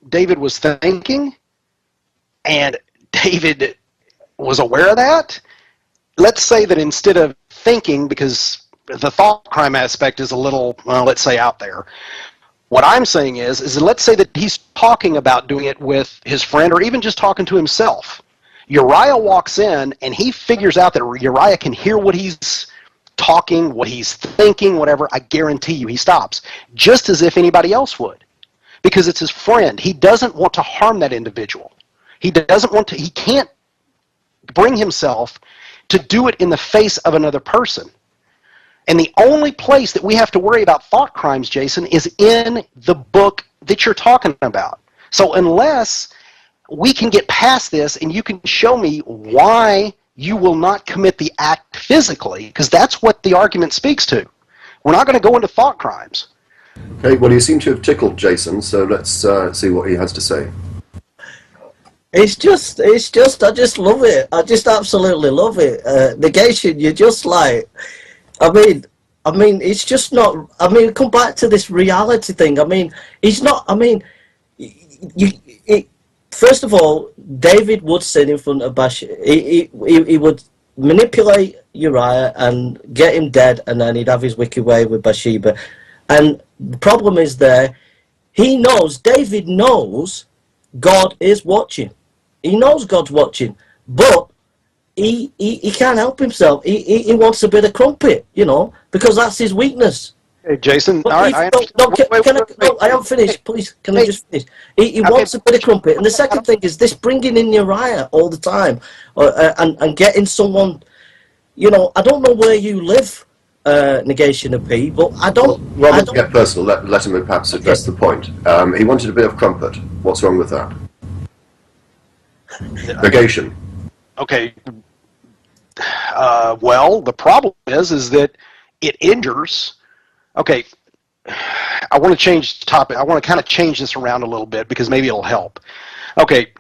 David was thinking, and David was aware of that. Let's say that instead of thinking, because the thought crime aspect is a little, well, let's say out there. What I'm saying is that let's say that he's talking about doing it with his friend or even just talking to himself. Uriah walks in and he figures out that Uriah can hear what he's talking, what he's thinking, whatever. I guarantee you he stops, just as if anybody else would, because it's his friend. He doesn't want to harm that individual. He can't bring himself to do it in the face of another person. And the only place that we have to worry about thought crimes, Jason, is in the book that you're talking about. So unless we can get past this and you can show me why you will not commit the act physically, because that's what the argument speaks to. We're not going to go into thought crimes. Okay, well, you seem to have tickled Jason, so let's see what he has to say. It's just, I just love it. I just absolutely love it. Negation, you're just like, I mean, it's just not, come back to this reality thing. He's not, first of all, David would sit in front of Bathsheba. He would manipulate Uriah and get him dead, and then he'd have his wicked way with Bathsheba. And the problem is there, David knows God is watching. He knows God's watching, but he can't help himself. He wants a bit of crumpet, because that's his weakness. Hey, Jason, But all right, I haven't finished, please. Can I just finish? He wants a bit of crumpet. And the second thing is this bringing in Uriah all the time and getting someone, I don't know where you live, Negation of P, but I don't... Rather than get personal, let him perhaps address the point. He wanted a bit of crumpet. What's wrong with that? Negation. Okay. Well, the problem is that it injures. Okay, I want to change the topic. I want to kind of change this around a little bit because maybe it'll help. Okay,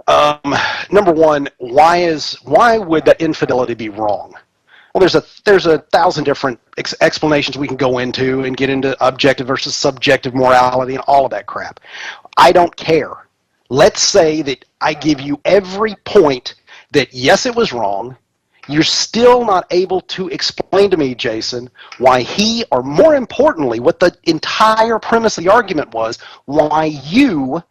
number one, why would that infidelity be wrong? Well, there's a thousand different explanations we can go into and get into objective versus subjective morality and all of that crap. I don't care. Let's say that I give you every point that yes, it was wrong. You're still not able to explain to me, Jason, why he, or more importantly, what the entire premise of the argument was, why you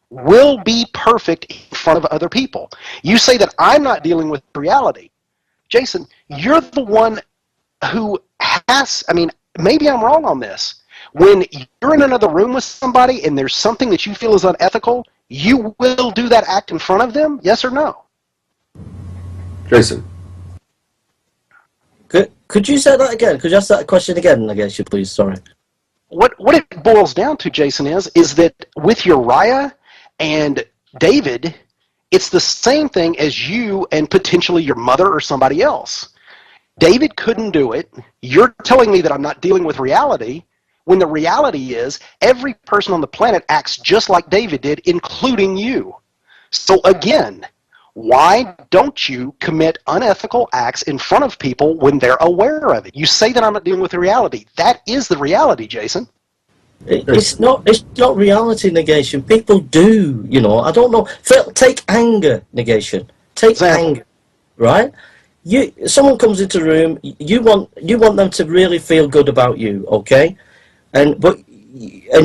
will be perfect in front of other people. You say that I'm not dealing with reality. Jason, you're the one who has, maybe I'm wrong on this. When you're in another room with somebody and there's something that you feel is unethical, you will do that act in front of them, yes or no? Jason. Could you say that again? Could you ask that question again, I guess, please? Sorry. What it boils down to, Jason, is that with Uriah and David, it's the same thing as you and potentially your mother or somebody else. David couldn't do it. You're telling me that I'm not dealing with reality, when the reality is every person on the planet acts just like David did, including you. So again, why don't you commit unethical acts in front of people when they're aware of it? You say that I'm not dealing with the reality. That is the reality, Jason. It's not reality, Negation. People do, I don't know. Take anger, Negation. Take anger, right? Someone comes into a room, you want them to really feel good about you, okay? And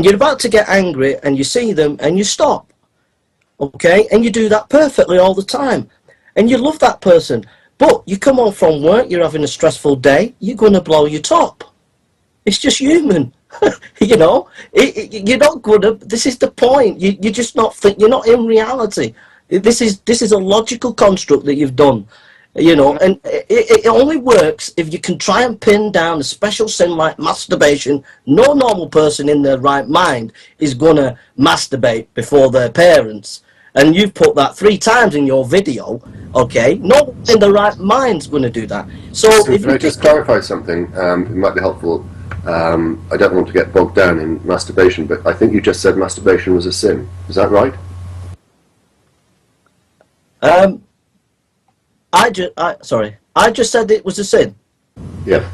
you're about to get angry and you see them and you stop. Okay, and you do that perfectly all the time, and you love that person. But you come home from work, you're having a stressful day, you're going to blow your top. It's just human, you're not going to. This is the point. You're just not. You're not in reality. This is a logical construct that you've done, and it only works if you can try and pin down a special sin like masturbation. No normal person in their right mind is going to masturbate before their parents. And you've put that 3 times in your video, okay? No one in the right mind's going to do that. So if can I just clarify something? It might be helpful. I don't want to get bogged down in masturbation, but I think you just said masturbation was a sin. Is that right? I just said it was a sin. Yeah.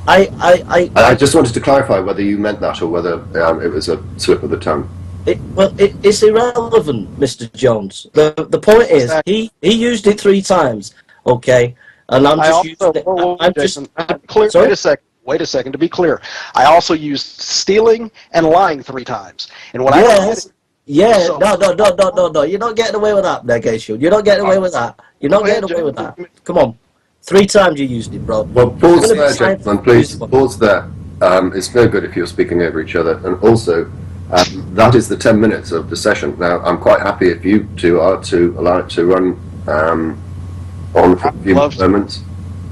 I just wanted to clarify whether you meant that or whether it was a slip of the tongue. It's irrelevant, Mr. Jones. The point is, he used it 3 times, okay? And I'm just using it. Wait a second. To be clear, I also used stealing and lying 3 times. And when no. You're not getting away with that, Negation. You're not getting away with that. You're not getting away with that. Come on. 3 times you used it, bro. Well, pause there, gentlemen, please. Pause there. It's no good if you're speaking over each other. And also, that is the 10 minutes of the session. Now, I'm quite happy if you two are to allow it to run on for a few moments.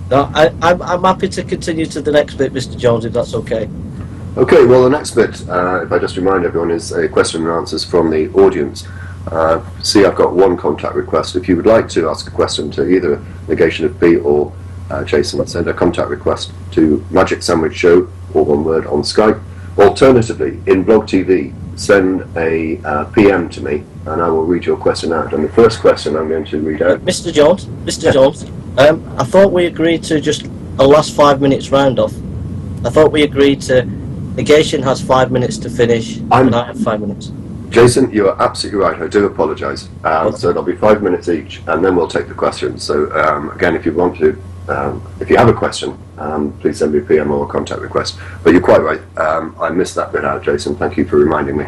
No, I'm happy to continue to the next bit, Mr. Jones, if that's okay. Okay, well, the next bit, if I just remind everyone, is a question and answers from the audience. See, I've got 1 contact request. If you would like to ask a question to either NEGATIONofP or Jason, send a contact request to Magic Sandwich Show, or 1 word, on Skype. Alternatively, in Blog TV, send a PM to me, and I will read your question out. And the first question I'm going to read out... Mr. Jones, I thought we agreed to just a last 5 minutes round off. I thought we agreed to Negation has 5 minutes to finish, and I have 5 minutes. Jason, you are absolutely right. I do apologise. So there'll be 5 minutes each, and then we'll take the questions. So again, if you want to, if you have a question, please send me a PM or a contact request. But you're quite right. I missed that bit out, Jason. Thank you for reminding me.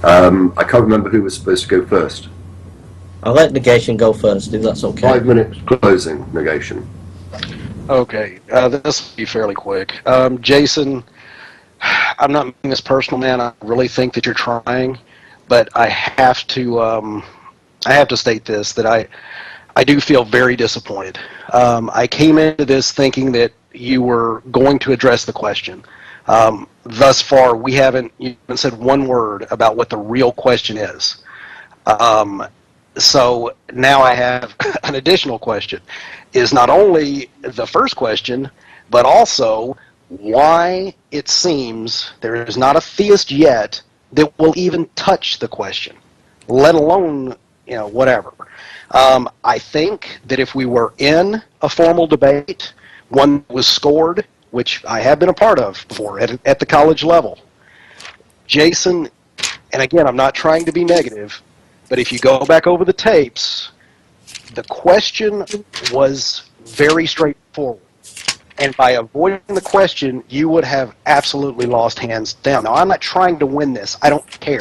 I can't remember who was supposed to go first. I'll let Negation go first, if that's okay. 5 minutes closing, Negation. Okay, this will be fairly quick. Jason, I'm not making this personal, man. I really think that you're trying, but I have to state this, that I do feel very disappointed. I came into this thinking that you were going to address the question. Thus far, you haven't said 1 word about what the real question is. So now I have an additional question. Is not only the first question, but also why it seems there is not a theist yet that will even touch the question, let alone, whatever. I think that if we were in a formal debate, one that was scored, which I have been a part of before at the college level, Jason, and again, I'm not trying to be negative, but if you go back over the tapes, the question was very straightforward. And by avoiding the question, you would have absolutely lost hands down. Now, I'm not trying to win this. I don't care.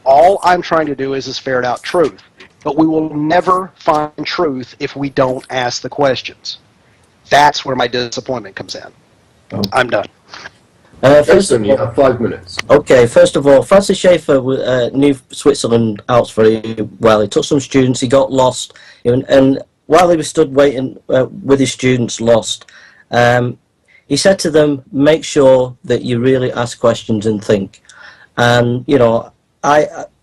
All I'm trying to do is ferret out truth. But we will never find truth if we don't ask the questions. That's where my disappointment comes in. Oh. I'm done. Jason, you have 5 minutes. Okay, first of all, Francis Schaeffer knew Switzerland Alps very well. He took some students, he got lost, and while he was stood waiting with his students lost, he said to them, make sure that you really ask questions and think. And,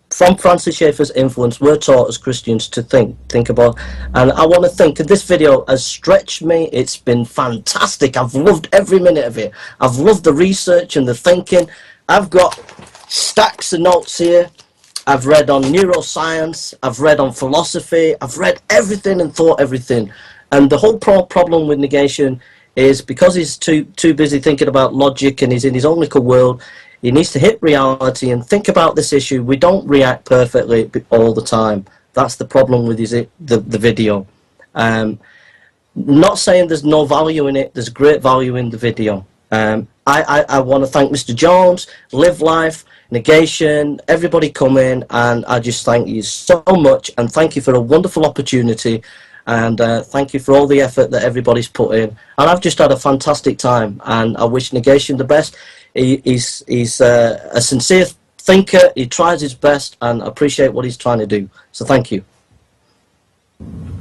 from Francis Schaeffer's influence, we're taught as Christians to think about, and I want to think, and this video has stretched me. It's been fantastic. I've loved every minute of it. I've loved the research and the thinking. I've got stacks of notes here. I've read on neuroscience, I've read on philosophy, I've read everything and thought everything. And the whole problem with negation is because he's too busy thinking about logic and he's in his own little world, he needs to hit reality and think about this issue. We don't react perfectly all the time. That's the problem with the video. Not saying there's no value in it. There's great value in the video. I want to thank Mr. Jones, Live Life, Negation, everybody come in, and I just thank you so much, and thank you for a wonderful opportunity, and thank you for all the effort that everybody's put in. And I've just had a fantastic time, and I wish Negation the best. He's a sincere thinker. He tries his best, and I appreciate what he's trying to do. So thank you.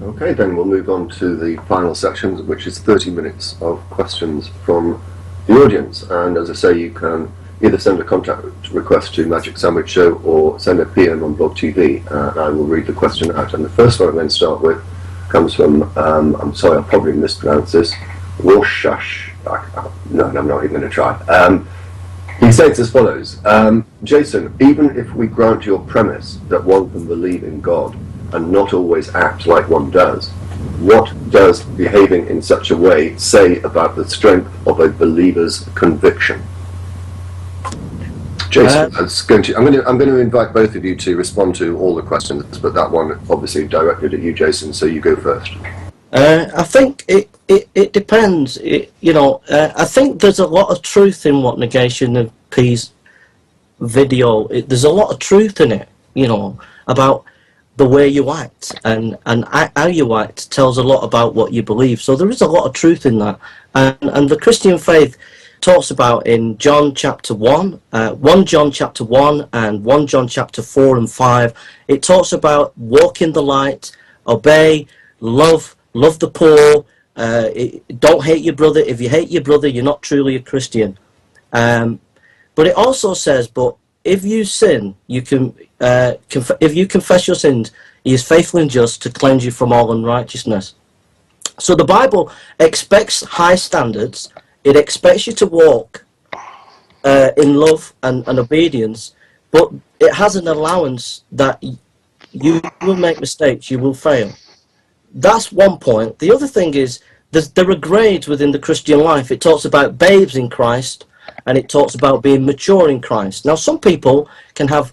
Okay, then we'll move on to the final section, which is 30 minutes of questions from the audience. And as I say, you can either send a contact request to Magic Sandwich Show or send a PM on Blog TV, and I will read the question out. And the first one I'm going to start with comes from, I'm sorry, I'll probably mispronounce this, Roshash. No, I'm not even going to try. He states as follows, Jason, even if we grant your premise that one can believe in God and not always act like one does, What does behaving in such a way say about the strength of a believer's conviction? Jason, I'm going to invite both of you to respond to all the questions, but that one obviously directed at you, Jason, so you go first. I think it depends. I think there's a lot of truth in what Negation of P's video. There's a lot of truth in it, about the way you act, and how you act tells a lot about what you believe. So there is a lot of truth in that, and the Christian faith talks about in John chapter 1, 1 John chapter 1 and 1 John chapter 4 and 5, it talks about walk in the light, obey, love the poor, don't hate your brother. If you hate your brother, you're not truly a Christian. But it also says, but if you sin, you can, if you confess your sins, he is faithful and just to cleanse you from all unrighteousness. So the Bible expects high standards. It expects you to walk in love and obedience, but it has an allowance that you will make mistakes, you will fail. That's one point. The other thing is, there are grades within the Christian life. It talks about babes in Christ, and it talks about being mature in Christ. Now, some people can have,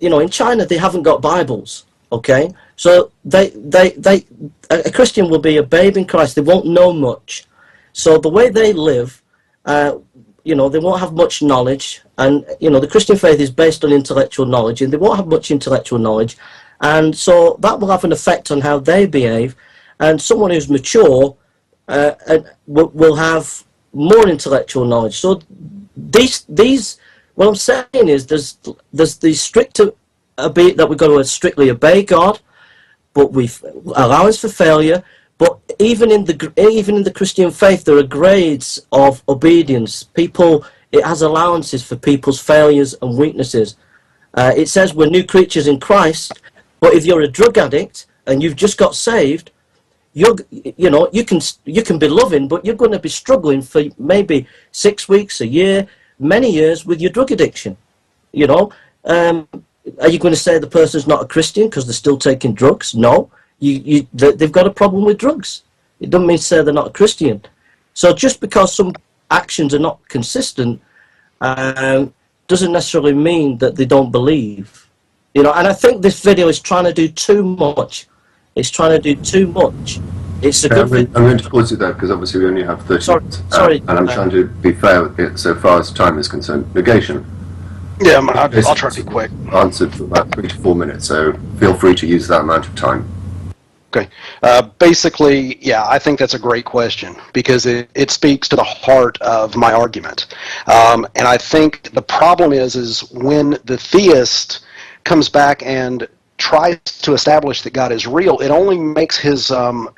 in China, they haven't got Bibles, okay? So a Christian will be a babe in Christ. They won't know much. So the way they live, they won't have much knowledge. And, the Christian faith is based on intellectual knowledge, and they won't have much intellectual knowledge. And so that will have an effect on how they behave. And someone who's mature will have more intellectual knowledge. So these what I'm saying is there's the stricter that we've got to strictly obey God, but we've allowance for failure. But even in the Christian faith, there are grades of obedience. It has allowances for people's failures and weaknesses. It says we're new creatures in Christ, but if you're a drug addict and you've just got saved, you can be loving, but you're going to be struggling for maybe 6 weeks, a year, many years with your drug addiction. Are you going to say the person's not a Christian because they're still taking drugs? No. They've got a problem with drugs. It doesn't mean to say they're not a Christian. So just because some actions are not consistent doesn't necessarily mean that they don't believe. And I think this video is trying to do too much. It's trying to do too much. It's a good I'm going to pause it there because obviously we only have 30 minutes. Sorry. And I'm trying to be fair with it so far as time is concerned. Negation. Yeah, I'll try to be quick. Answered for about 3 to 4 minutes, so feel free to use that amount of time. Okay. Basically, yeah, I think that's a great question because it speaks to the heart of my argument. And I think the problem is when the theist comes back and tries to establish that God is real, it only makes his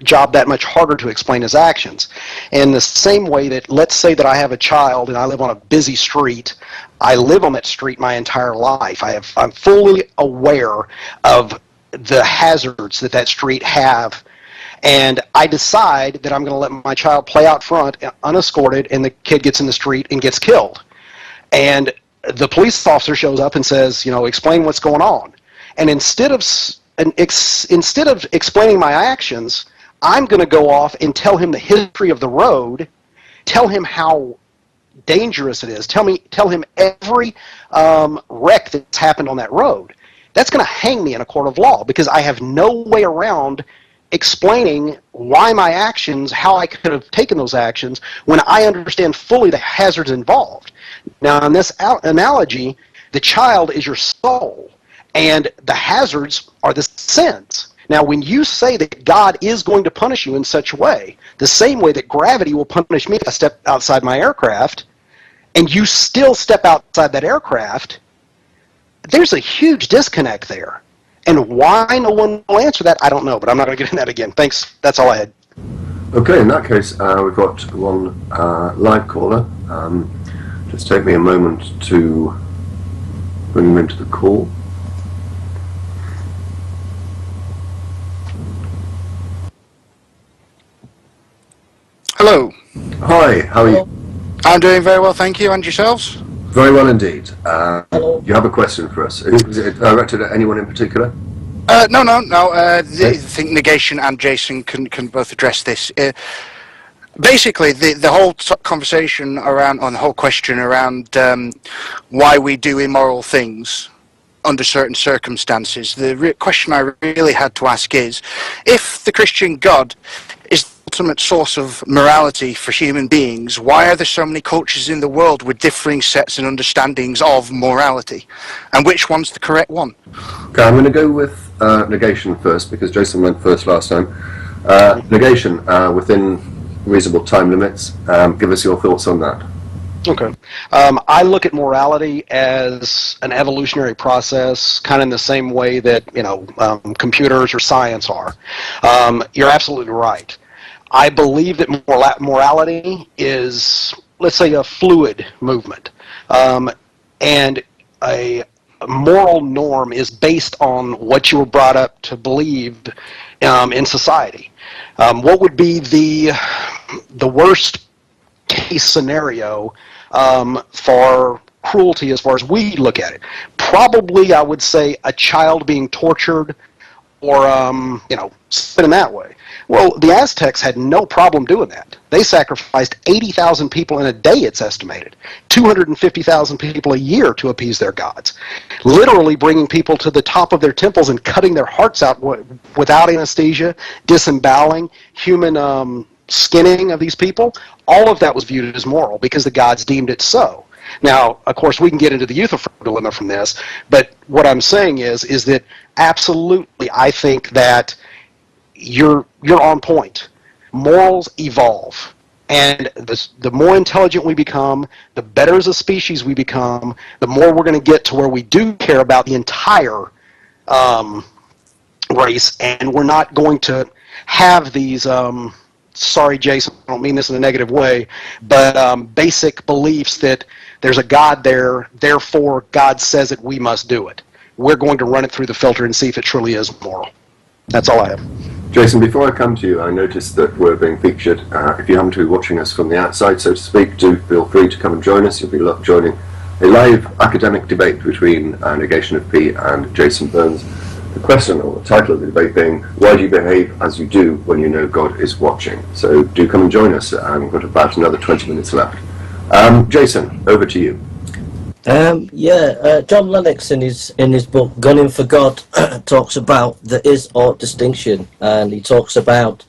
job that much harder to explain his actions. In the same way that, let's say that I have a child and I live on a busy street, I live on that street my entire life. I'm fully aware of the hazards that street have, and I decide that I'm going to let my child play out front unescorted, and the kid gets in the street and gets killed. And the police officer shows up and says, explain what's going on. And instead of explaining my actions, I'm going to go off and tell him the history of the road, tell him how dangerous it is, tell him every wreck that's happened on that road. That's going to hang me in a court of law because I have no way around explaining why my actions, how I could have taken those actions when I understand fully the hazards involved. Now, in this analogy, the child is your soul, and the hazards are the sins. Now, when you say that God is going to punish you in such a way, the same way that gravity will punish me if I step outside my aircraft, and you still step outside that aircraft, there's a huge disconnect there. And why no one will answer that, I don't know, but I'm not going to get into that again. Thanks. That's all I had. Okay, in that case, we've got one live caller. Just take me a moment to bring them into the call. Hello. Hi, how are you? I'm doing very well, thank you. And yourselves? Very well indeed. You have a question for us. Is it directed at anyone in particular? No. I think Negation and Jason can both address this. Basically, the whole conversation around, on the whole question around why we do immoral things under certain circumstances, the question I really had to ask is, if the Christian God is the ultimate source of morality for human beings, why are there so many cultures in the world with differing sets and understandings of morality? And which one's the correct one? Okay, I'm going to go with Negation first, because Jason went first last time. Negation, within reasonable time limits, give us your thoughts on that. Okay. I look at morality as an evolutionary process, kind of in the same way that, computers or science are. You're absolutely right. I believe that morality is, let's say, a fluid movement. And a moral norm is based on what you were brought up to believe in society. What would be the worst case scenario for cruelty as far as we look at it? Probably, I would say, a child being tortured or, spin that way. Well, the Aztecs had no problem doing that. They sacrificed 80,000 people in a day, it's estimated. 250,000 people a year to appease their gods. Literally bringing people to the top of their temples and cutting their hearts out without anesthesia, disemboweling, human skinning of these people. All of that was viewed as moral because the gods deemed it so. Now, of course, we can get into the Euthyphro dilemma from this, but what I'm saying is that absolutely I think that you're on point. Morals evolve, and the more intelligent we become, the better as a species we become, the more we're going to get to where we do care about the entire race, and we're not going to have these sorry, Jason, I don't mean this in a negative way, but basic beliefs that there's a God there, therefore God says that we must do it. We're going to run it through the filter and see if it truly is moral. That's all I have. Jason, before I come to you, I noticed that we're being featured. If you happen to be watching us from the outside, so to speak, do feel free to come and join us. You'll be joining a live academic debate between NEGATIONofP and Jason Burns. The question, or the title of the debate being, why do you behave as you do when you know God is watching? So do come and join us. We've got about another 20 minutes left. Jason, over to you. John Lennox in his book Gunning for God talks about the is-ought distinction, and he talks about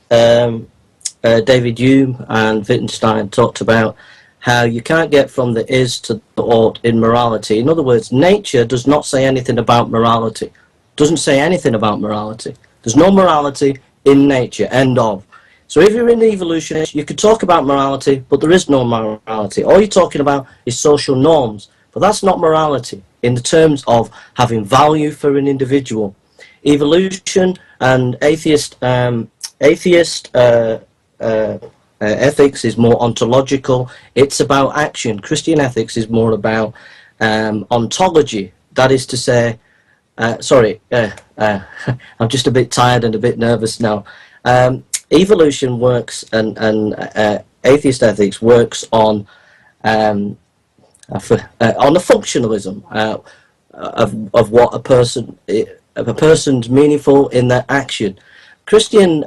David Hume and Wittgenstein talked about how you can't get from the is to the ought in morality. In other words, nature does not say anything about morality. Doesn't say anything about morality. There's no morality in nature, end of. So if you're an evolutionist, you could talk about morality, but there is no morality. All you're talking about is social norms, but that's not morality in the terms of having value for an individual. Evolution and atheist ethics is more ontological. It's about action. Christian ethics is more about ontology. That is to say, I'm just a bit tired and a bit nervous now. Evolution works and atheist ethics works on the functionalism of what a person's meaningful in their action. Christian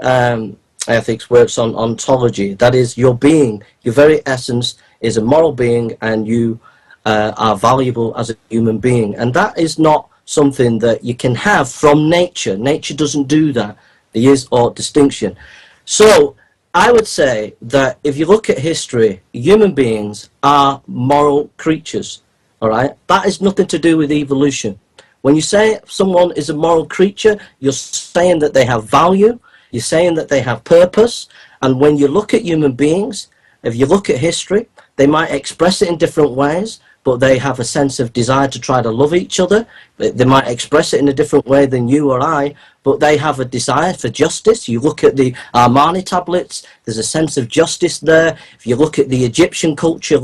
ethics works on ontology. That is, your being, your very essence is a moral being, and you are valuable as a human being. And that is not something that you can have from nature. Nature doesn't do that. The is-ought distinction. So I would say that if you look at history, human beings are moral creatures. All right, that has nothing to do with evolution. When you say someone is a moral creature, you're saying that they have value. You're saying that they have purpose. And when you look at human beings, if you look at history, they might express it in different ways, but they have a sense of desire to try to love each other. They might express it in a different way than you or I, but they have a desire for justice. You look at the Armani tablets, there's a sense of justice there. If you look at the Egyptian culture, you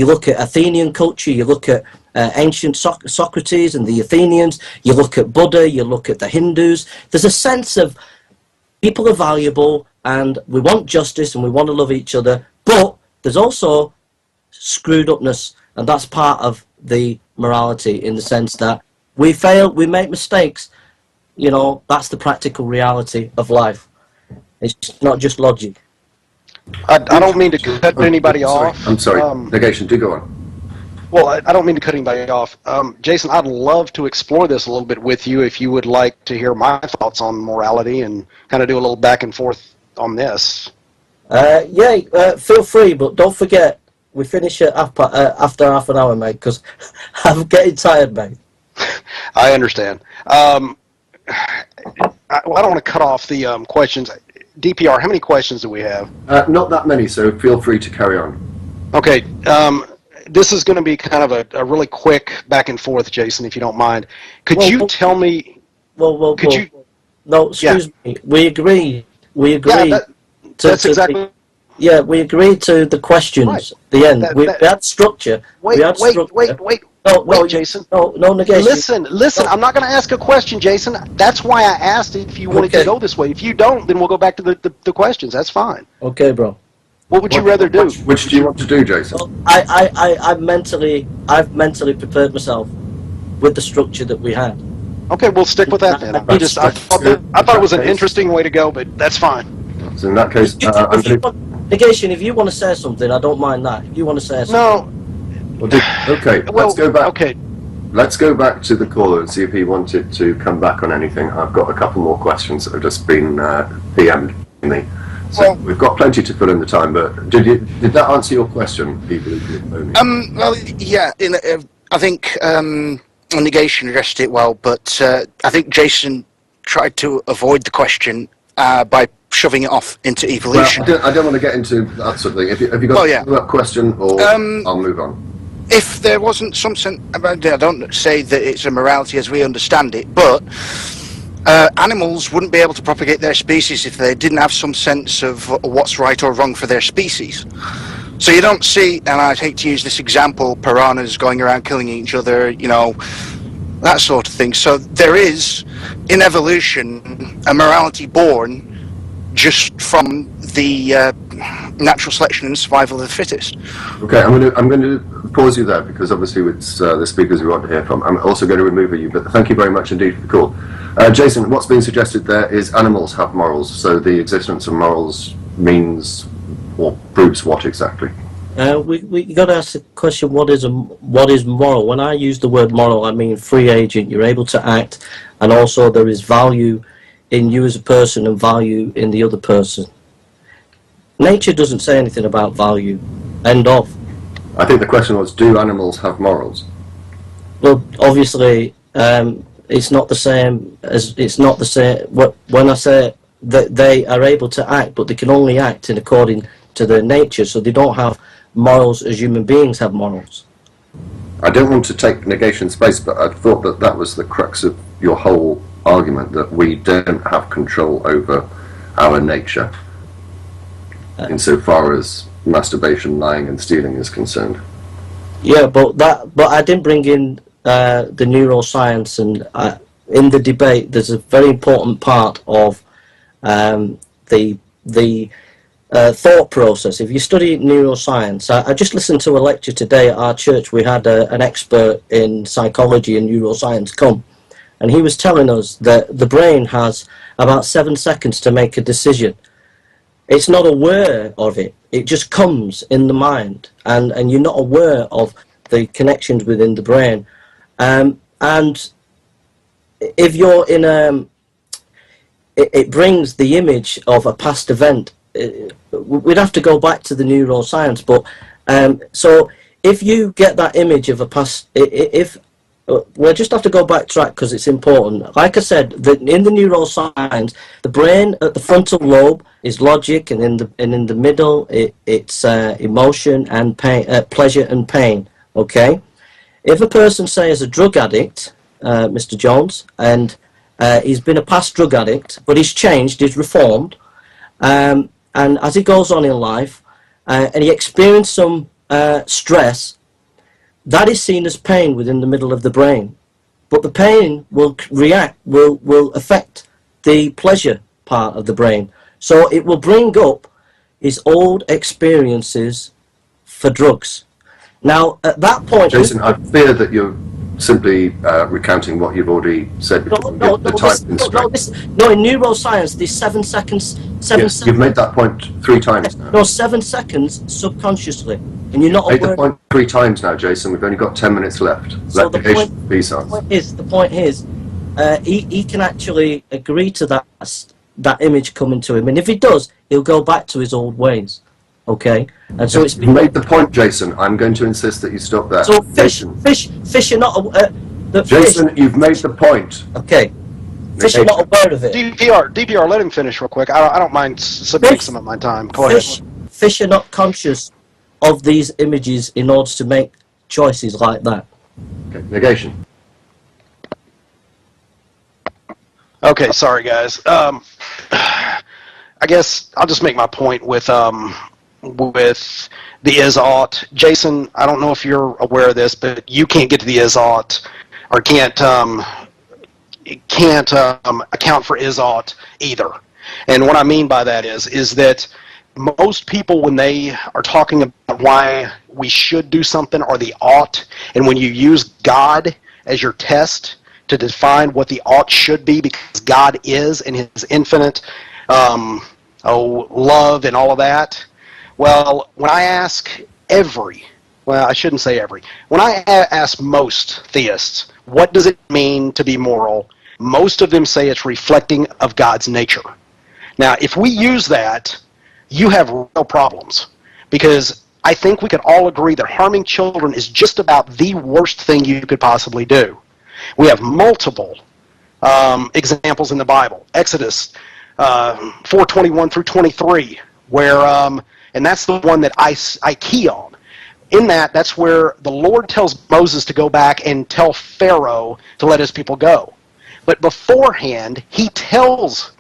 look at Athenian culture, you look at ancient Socrates and the Athenians, you look at Buddha, you look at the Hindus. There's a sense of people are valuable and we want justice and we want to love each other, but there's also screwed upness. And that's part of the morality in the sense that we fail, we make mistakes, you know, that's the practical reality of life. It's not just logic. I don't mean to cut anybody off. I'm sorry. Negation, do go on. Well, I don't mean to cut anybody off. Jason, I'd love to explore this a little bit with you if you would like to hear my thoughts on morality and kind of do a little back and forth on this. Feel free, but don't forget, we finish at after half an hour, mate, because I'm getting tired, mate. I understand. I don't want to cut off the questions. DPR, how many questions do we have? Not that many, so feel free to carry on. Okay. This is going to be kind of a really quick back and forth, Jason, if you don't mind. Could you tell me... No, excuse me. We agreed. Yeah, that's exactly... Yeah, we agreed to the questions at the end. We had structure. Wait, Jason. No negation. Listen. I'm not going to ask a question, Jason. That's why I asked if you wanted to go this way. If you don't, then we'll go back to the questions. That's fine. Okay, bro. What would you rather do? Which do you want to do, Jason? Well, I've mentally prepared myself with the structure that we had. Okay, we'll stick with that then. I thought it was an interesting way to go, but that's fine. So in that case, Negation, if you want to say something, I don't mind that. If you want to say something. No. Okay, let's go back. Okay. Let's go back to the caller and see if he wanted to come back on anything. I've got a couple more questions that have just been PM'd me. So we've got plenty to put in the time, but did that answer your question, people? Well, yeah. I think Negation addressed it well, but I think Jason tried to avoid the question by shoving it off into evolution. Well, I don't want to get into that sort of thing. Have you got a follow-up question, or I'll move on. If there wasn't some sense about it, I don't say that it's a morality as we understand it, but animals wouldn't be able to propagate their species if they didn't have some sense of what's right or wrong for their species. So you don't see, and I'd hate to use this example, piranhas going around killing each other, you know, that sort of thing. So there is, in evolution, a morality born just from the natural selection and survival of the fittest. Okay, I'm going to pause you there because obviously it's the speakers we want to hear from. I'm also going to remove you, but thank you very much indeed for the call. Jason, what's being suggested there is animals have morals, so the existence of morals means or proves what exactly? We got to ask the question: what is moral? When I use the word moral, I mean free agent. You're able to act, and also there is value in you as a person and value in the other person. Nature doesn't say anything about value. End of. I think the question was, do animals have morals? Well, obviously, it's not the same as when I say that they are able to act, but they can only act in according to their nature, so they don't have morals as human beings have morals. I don't want to take negation space, but I thought that was the crux of your whole argument, that we don't have control over our nature insofar as masturbation, lying and stealing is concerned. Yeah, but I didn't bring in the neuroscience, and in the debate there's a very important part of the thought process. If you study neuroscience, I just listened to a lecture today at our church. We had an expert in psychology and neuroscience come, and he was telling us that the brain has about 7 seconds to make a decision. It's not aware of it. It just comes in the mind, and you're not aware of the connections within the brain. And if you're in it brings the image of a past event. We'd have to go back to the neuroscience, but so if you get that image of a past, we'll just have to go backtrack because it's important. Like I said, in the neuroscience, the brain at the frontal lobe is logic, and in the middle it's emotion and pain, pleasure and pain. Okay, if a person, say, is a drug addict, Mr. Jones, and he's been a past drug addict, but he's changed, he's reformed, and as he goes on in life, and he experienced some stress, that is seen as pain within the middle of the brain. But the pain will affect the pleasure part of the brain. So it will bring up his old experiences for drugs. Now, at that point... Jason, I fear that you're simply recounting what you've already said before. No, The time constraint. in neuroscience, there's 7 seconds. Yes, you've made that point 3 times now. No, 7 seconds subconsciously, and you're not Made the aware. point 3 times now, Jason. We've only got 10 minutes left. So Let negation be silence. the point is, he can actually agree to that image coming to him, and if he does, he'll go back to his old ways. Okay, and so it's You made the point, Jason. I'm going to insist that you stop there. so Jason, fish are not Jason, you've made the point. Okay, fish are not aware of it. DPR, let him finish real quick. I don't mind submitting some of my time. Go ahead. Fish are not conscious of these images in order to make choices like that. Okay, negation. Okay, sorry guys. I guess I'll just make my point with the is-ought. Jason, I don't know if you're aware of this, but you can't get to the is-ought, or can't account for is-ought either. And what I mean by that is that most people, when they are talking about why we should do something, or the ought, and when you use God as your test to define what the ought should be, because God is in his infinite love and all of that. Well, when I ask I shouldn't say every, when I ask most theists, what does it mean to be moral? Most of them say it's reflecting of God's nature. Now, if we use that, you have real problems, because I think we could all agree that harming children is just about the worst thing you could possibly do. We have multiple examples in the Bible. Exodus 4:21 through 23, where, and that's the one that I key on. In that's where the Lord tells Moses to go back and tell Pharaoh to let his people go. But beforehand, he tells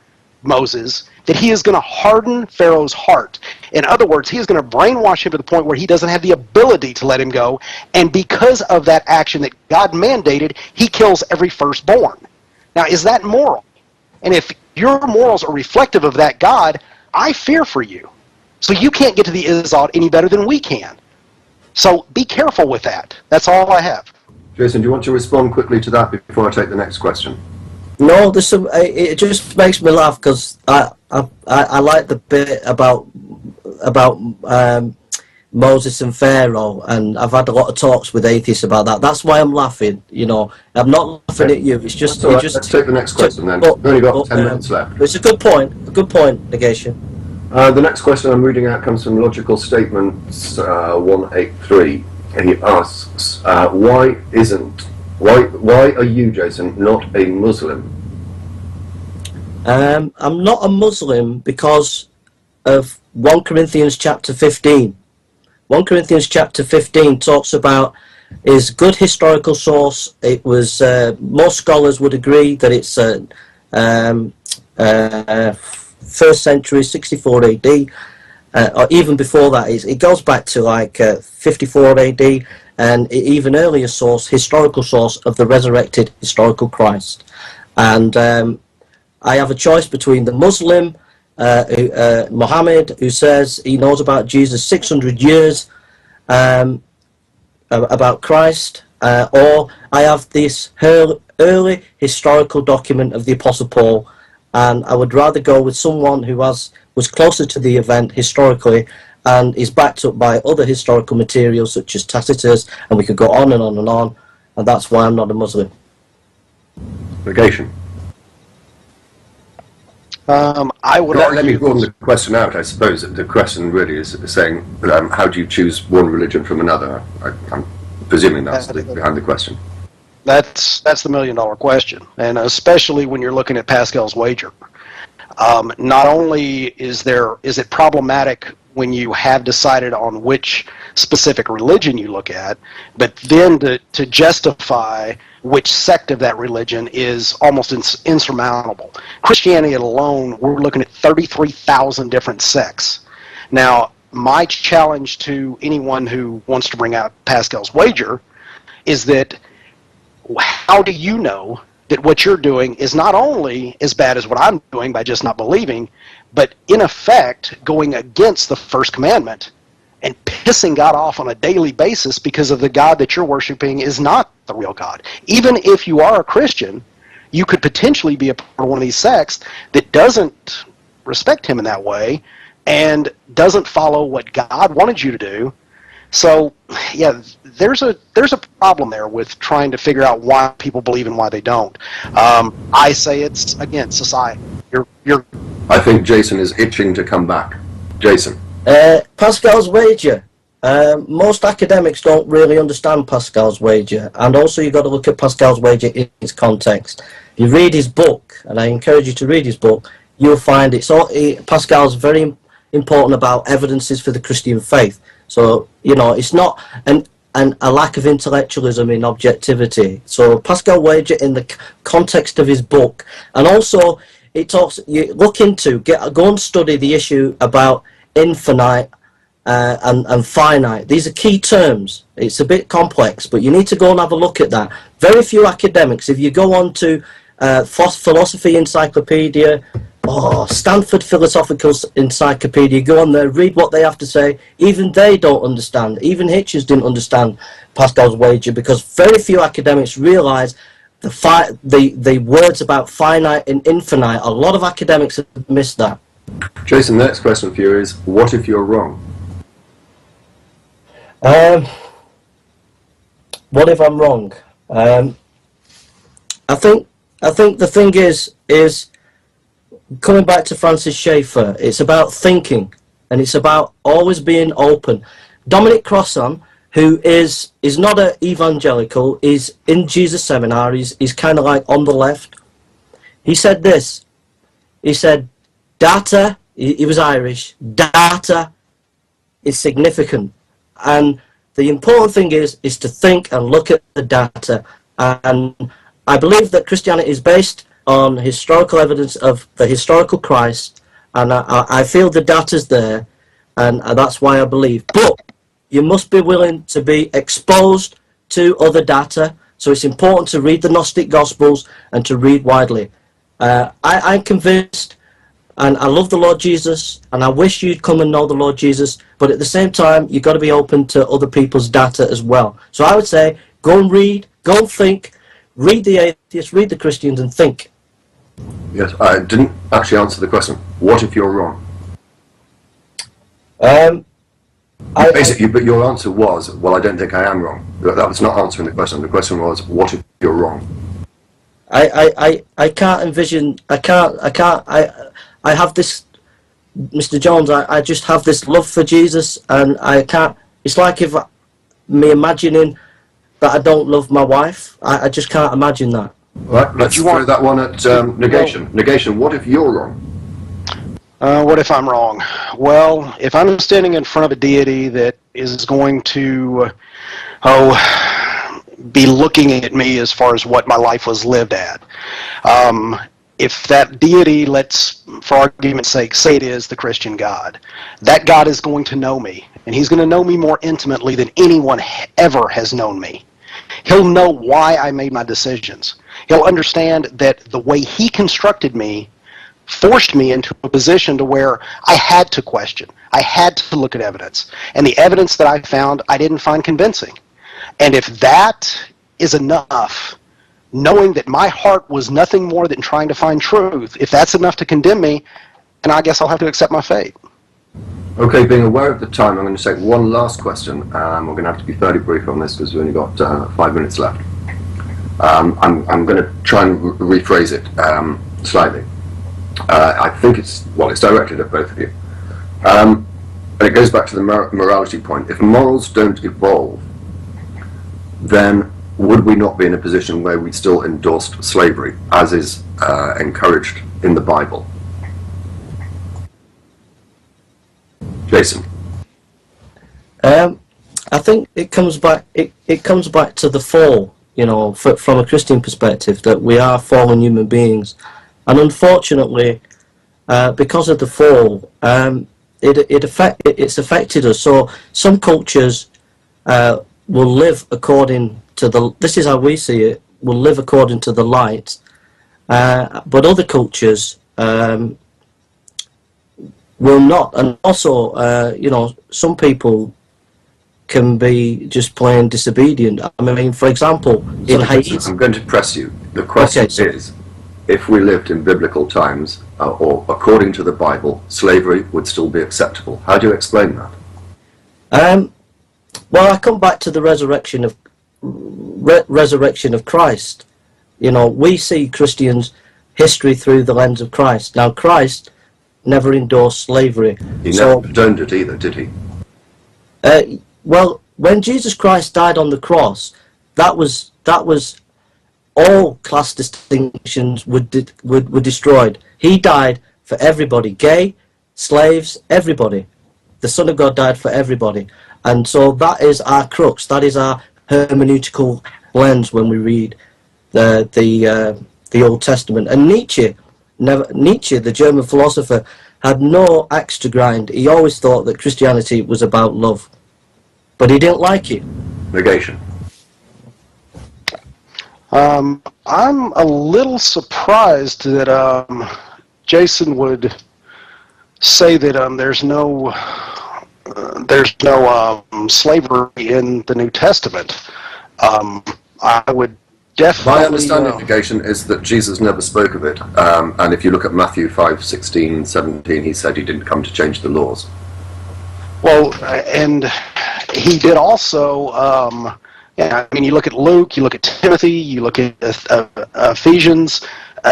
Moses that he is going to harden Pharaoh's heart. In other words, he is going to brainwash him to the point where he doesn't have the ability to let him go. And because of that action that God mandated, he kills every firstborn. Now, is that moral? And if your morals are reflective of that God, I fear for you. So you can't get to the is-ought any better than we can. So be careful with that. That's all I have. Jason, do you want to respond quickly to that before I take the next question? No, there's some. It just makes me laugh, because I like the bit about Moses and Pharaoh, and I've had a lot of talks with atheists about that. That's why I'm laughing. You know, I'm not laughing at you. It's just. Right. Let's take the next question then. We've only got 10 minutes left. It's a good point. A good point, negation. The next question I'm reading out comes from Logical Statements 183. And he asks, why are you, Jason, not a Muslim? I'm not a Muslim because of 1 Corinthians chapter 15. 1 Corinthians chapter 15 talks about is good historical source. It was most scholars would agree that it's 1st century, 64 AD, or even before that. It goes back to like 54 AD, and even earlier source, historical source of the resurrected historical Christ. And I have a choice between the Muslim, Muhammad, who says he knows about Jesus 600 years about Christ, or I have this early historical document of the Apostle Paul, and I would rather go with someone who was closer to the event historically and is backed up by other historical materials such as Tacitus, and we could go on and on and on, and that's why I'm not a Muslim. Negation. I would argue. Let me broaden the question out. I suppose the question really is saying, how do you choose one religion from another? I'm presuming that's behind the question. That's the $1 million question, and especially when you're looking at Pascal's wager. Not only is it problematic when you have decided on which specific religion you look at, but then to justify which sect of that religion is almost insurmountable. Christianity alone, we're looking at 33,000 different sects. Now, my challenge to anyone who wants to bring out Pascal's wager is that how do you know that what you're doing is not only as bad as what I'm doing by just not believing, but in effect going against the first commandment and pissing God off on a daily basis because of the God that you're worshiping is not the real God. Even if you are a Christian, you could potentially be a part of one of these sects that doesn't respect him in that way and doesn't follow what God wanted you to do. So, yeah, there's a problem there with trying to figure out why people believe and why they don't. I say it's, again, society. I think Jason is itching to come back. Jason. Pascal's wager. Most academics don't really understand Pascal's wager, and also you've got to look at Pascal's wager in its context. If you read his book, and I encourage you to read his book, you'll find Pascal's very important about evidences for the Christian faith. So, you know, it's not a lack of intellectualism in objectivity. So Pascal wager in the context of his book, and also it talks, you look into, go and study the issue about infinite and finite. These are key terms. It's a bit complex, but you need to go and have a look at that. Very few academics, if you go on to Philosophy Encyclopedia, Stanford Philosophical Encyclopedia, go on there, read what they have to say. Even they don't understand. Even Hitchens didn't understand Pascal's wager, because very few academics realize the words about finite and infinite. A lot of academics have missed that. Jason, the next question for you is, what if you're wrong? What if I'm wrong? I think the thing is coming back to Francis Schaeffer. It's about thinking, and it's about always being open. Dominic Crossan, who is not an evangelical, is in Jesus Seminar. He's kind of like on the left. He said this. He said, data. He was Irish. Data is significant, and the important thing is to think and look at the data. And I believe that Christianity is based on historical evidence of the historical Christ, and I feel the data's there, and that's why I believe. But you must be willing to be exposed to other data, so it's important to read the Gnostic Gospels and to read widely. I'm convinced, and I love the Lord Jesus, and I wish you'd come and know the Lord Jesus, but at the same time, you've got to be open to other people's data as well. So I would say, go and read, go and think, read the atheists, read the Christians, and think. Yes, I didn't actually answer the question. What if you're wrong? Basically, but your answer was, well, I don't think I am wrong. That was not answering the question. The question was, what if you're wrong? I can't envision, I have this, Mr. Jones, I just have this love for Jesus, and I can't, it's like if me imagining that I don't love my wife. I just can't imagine that. Right, let's throw that one at negation. Negation, what if you're wrong? What if I'm wrong? Well, if I'm standing in front of a deity that is going to, be looking at me as far as what my life was lived at, if that deity, let's, for argument's sake, say it is the Christian God, that God is going to know me, and he's going to know me more intimately than anyone ever has known me. He'll know why I made my decisions. He'll understand that the way he constructed me forced me into a position to where I had to question. I had to look at evidence. And the evidence that I found, I didn't find convincing. And if that is enough, knowing that my heart was nothing more than trying to find truth, if that's enough to condemn me, then I guess I'll have to accept my fate. Okay, being aware of the time, I'm going to take one last question. We're going to have to be fairly brief on this because we've only got 5 minutes left. I'm going to try and rephrase it slightly. I think it's directed at both of you. And it goes back to the morality point. If morals don't evolve, then would we not be in a position where we still endorsed slavery, as is encouraged in the Bible? Jason. I think it comes back. It comes back to the fall. You know, from a Christian perspective, that we are fallen human beings, and unfortunately, because of the fall, it's affected us. So some cultures will live according to the. This is how we see it. Will live according to the light, but other cultures will will not. And also, you know, some people can be just plain disobedient. I mean, for example, in Haiti... I'm going to press you. The question is, if we lived in biblical times, or according to the Bible, slavery would still be acceptable. How do you explain that? Well, I come back to the resurrection of Christ. You know, we see Christians' history through the lens of Christ. Now, Christ never endorsed slavery. He never condoned it either, did he? Well, when Jesus Christ died on the cross, that was all class distinctions were destroyed. He died for everybody, gay, slaves, everybody. The Son of God died for everybody. And so that is our crux, that is our hermeneutical lens when we read the Old Testament. And Nietzsche, the German philosopher, had no axe to grind. He always thought that Christianity was about love, but he didn't like it. Negation. I'm a little surprised that Jason would say that there's no slavery in the New Testament. I would definitely... My understanding of negation is that Jesus never spoke of it, and if you look at Matthew 5:16, 17, he said he didn't come to change the laws. Well, and he did also... yeah, I mean, you look at Luke, you look at Timothy, you look at Ephesians,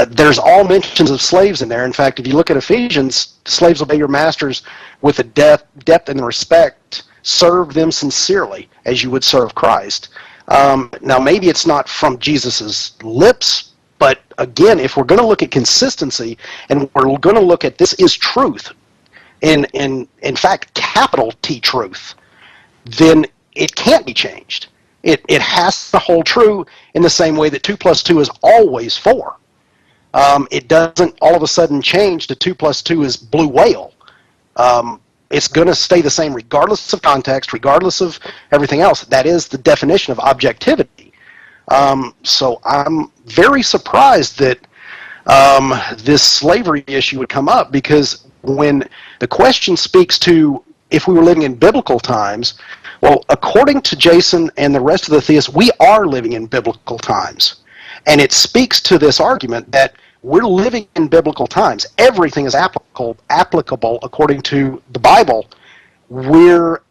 there's all mentions of slaves in there. In fact, if you look at Ephesians, slaves obey your masters with a depth and respect, serve them sincerely as you would serve Christ. Now, maybe it's not from Jesus's lips, but again, if we're going to look at consistency and we're going to look at this is truth, in fact, capital T truth, then it can't be changed. It has to hold true in the same way that 2 plus 2 is always 4. It doesn't all of a sudden change to 2 plus 2 is blue whale. It's going to stay the same regardless of context, regardless of everything else. That is the definition of objectivity. So I'm very surprised that this slavery issue would come up, because when the question speaks to if we were living in biblical times, well, according to Jason and the rest of the theists, we are living in biblical times. And it speaks to this argument that we're living in biblical times. Everything is applicable according to the Bible. We're,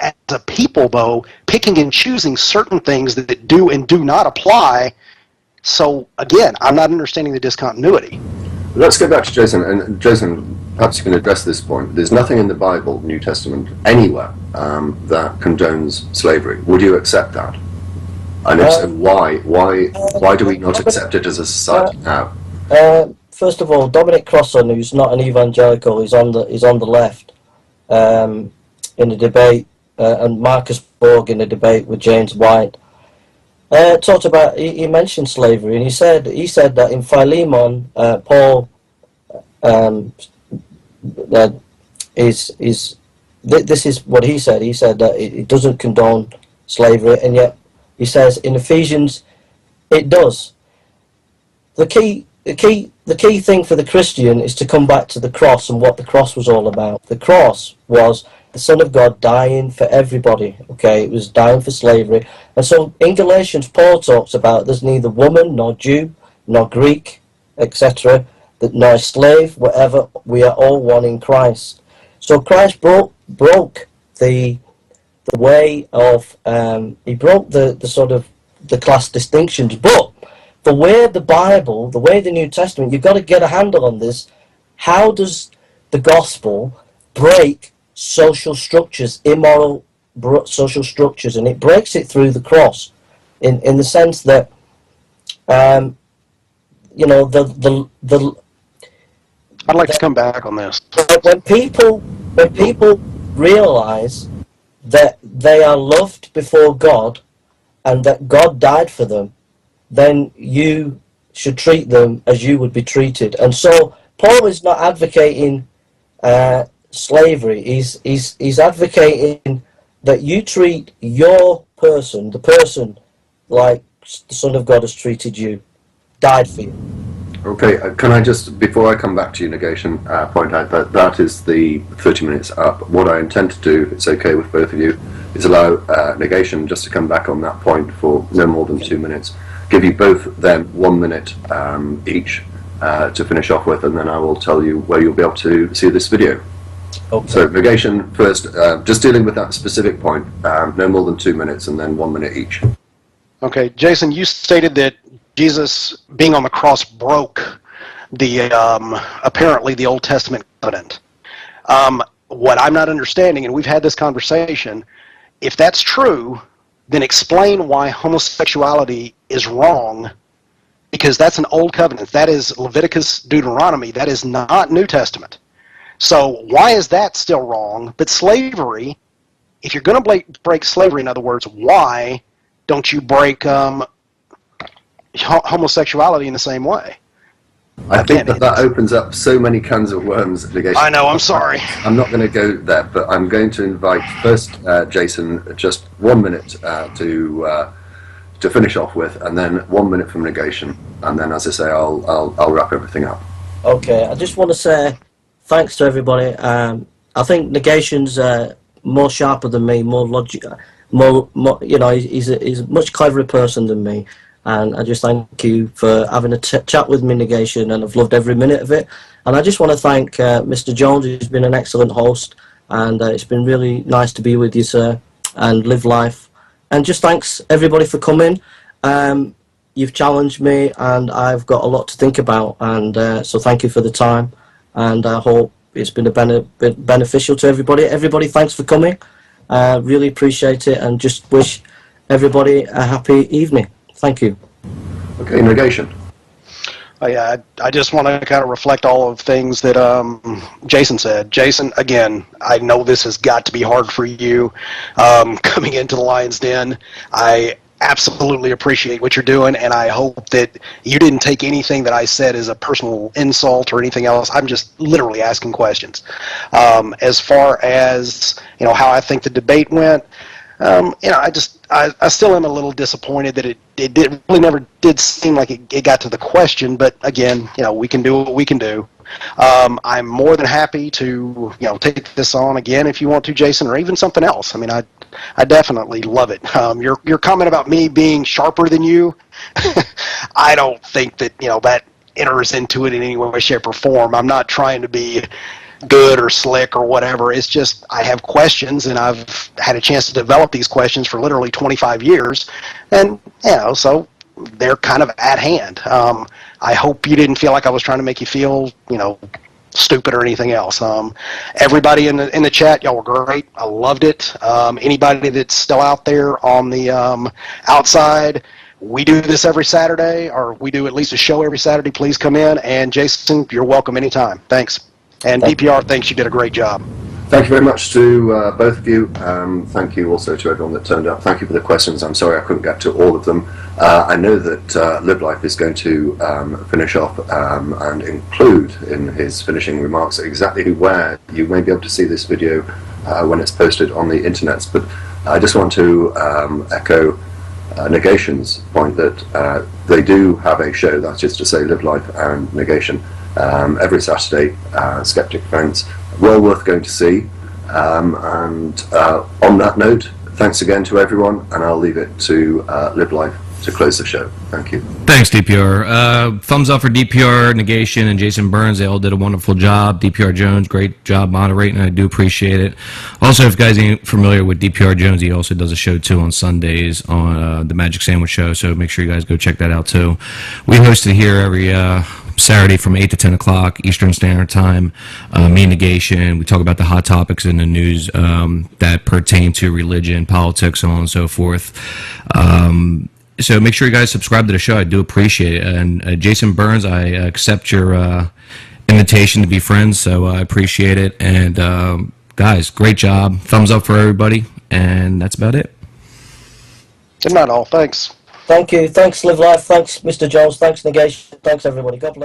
as a people, though, picking and choosing certain things that do and do not apply. So, again, I'm not understanding the discontinuity. Let's go back to Jason, and Jason, perhaps you can address this point. There's nothing in the Bible, New Testament, anywhere that condones slavery. Would you accept that? And if so, why? Why do we not accept it as a society now? First of all, Dominic Crossan, who's not an evangelical, is on the left in a debate, and Marcus Borg in a debate with James White. Talked about, he mentioned slavery, and he said that in Philemon, Paul this is what he said. He said that it doesn't condone slavery, and yet he says in Ephesians it does. The key thing for the Christian is to come back to the cross and what the cross was all about. The cross was the Son of God dying for everybody. Okay, it was dying for slavery. And so in Galatians, Paul talks about there's neither woman nor Jew nor Greek, etc., that nor slave, whatever, we are all one in Christ. So Christ broke the way of he broke the sort of the class distinctions, but the way the Bible, the way the New Testament, you've got to get a handle on this. How does the gospel break social structures, immoral social structures? And it breaks it through the cross, in the sense that you know, I'd like to come back on this. When people realize that they are loved before God and that God died for them, then you should treat them as you would be treated. And so Paul is not advocating slavery. He's advocating that you treat your person, the person, like the Son of God has treated you, died for you. Okay, can I just, before I come back to you, Negation, point out that that is the 30 minutes up. What I intend to do, if it's okay with both of you, is allow Negation just to come back on that point for no more than 2 minutes. Give you both then 1 minute each to finish off with, and then I will tell you where you'll be able to see this video. Okay. So, Negation first, just dealing with that specific point, no more than 2 minutes and then 1 minute each. Okay, Jason, you stated that Jesus being on the cross broke the apparently the Old Testament covenant. What I'm not understanding, and we've had this conversation, if that's true, then explain why homosexuality is wrong, because that's an old covenant. That is Leviticus, Deuteronomy. That is not New Testament. So why is that still wrong? But slavery, if you're going to break slavery, in other words, why don't you break homosexuality in the same way? I think that opens up so many cans of worms. Negation. I know, I'm sorry. I'm not going to go there, but I'm going to invite first Jason, just 1 minute to finish off with, and then 1 minute from Negation, and then, as I say, I'll wrap everything up. Okay, I just want to say thanks to everybody. I think Negation's more sharper than me, more logical, more you know, he's a much cleverer person than me. And I just thank you for having a chat with me, Negation, and I've loved every minute of it. And I just want to thank Mr. Jones, who's been an excellent host, and it's been really nice to be with you, sir, and live life. And just thanks everybody for coming. You've challenged me, and I've got a lot to think about, and so thank you for the time, and I hope it's been beneficial to everybody. Everybody, thanks for coming. Really appreciate it, and just wish everybody a happy evening. Thank you. Okay, Negation. I just want to kind of reflect all of things that Jason said. Jason, again, I know this has got to be hard for you coming into the Lion's Den. I absolutely appreciate what you're doing, and I hope that you didn't take anything that I said as a personal insult or anything else. I'm just literally asking questions. As far as, you know, how I think the debate went, you know, I still am a little disappointed that it really never did seem like it got to the question, but again, you know, we can do what we can do. I'm more than happy to, you know, take this on again if you want to, Jason, or even something else. I mean, I definitely love it. Your comment about me being sharper than you, I don't think that, you know, that enters into it in any way, shape, or form. I'm not trying to be good or slick or whatever. It's just I have questions, and I've had a chance to develop these questions for literally 25 years, and you know, so they're kind of at hand. I hope you didn't feel like I was trying to make you feel, you know, stupid or anything else. Everybody in the chat, y'all were great. I loved it. Anybody that's still out there on the outside, we do this every Saturday, or we do at least a show every Saturday. Please come in, and Jason, you're welcome anytime. Thanks. And DPR thinks you did a great job. Thank you very much to both of you. Thank you also to everyone that turned up. Thank you for the questions. I'm sorry I couldn't get to all of them. I know that Live Life is going to finish off and include in his finishing remarks exactly where you may be able to see this video when it's posted on the internet. But I just want to echo Negation's point that they do have a show, that is to say Live Life and Negation, every Saturday, Skeptic Events, well worth going to see. And on that note, thanks again to everyone, and I'll leave it to Live Life to close the show. Thank you. Thanks, DPR. Thumbs up for DPR, Negation, and Jason Burns. They all did a wonderful job. DPR Jones, great job moderating. I do appreciate it. Also, if you guys ain't familiar with DPR Jones, he also does a show too on Sundays on the Magic Sandwich Show. So make sure you guys go check that out too. We host it here every Saturday from 8 to 10 o'clock Eastern Standard Time. Me and Negation, we talk about the hot topics in the news that pertain to religion, politics, so on and so forth. So make sure you guys subscribe to the show. I do appreciate it. And Jason Burns, I accept your invitation to be friends, so I appreciate it. And guys, great job. Thumbs up for everybody. And that's about it. Good night, all. Thanks. Thank you. Thanks, Live Life. Thanks, Mr. Jones. Thanks, Negation. Thanks, everybody. God bless.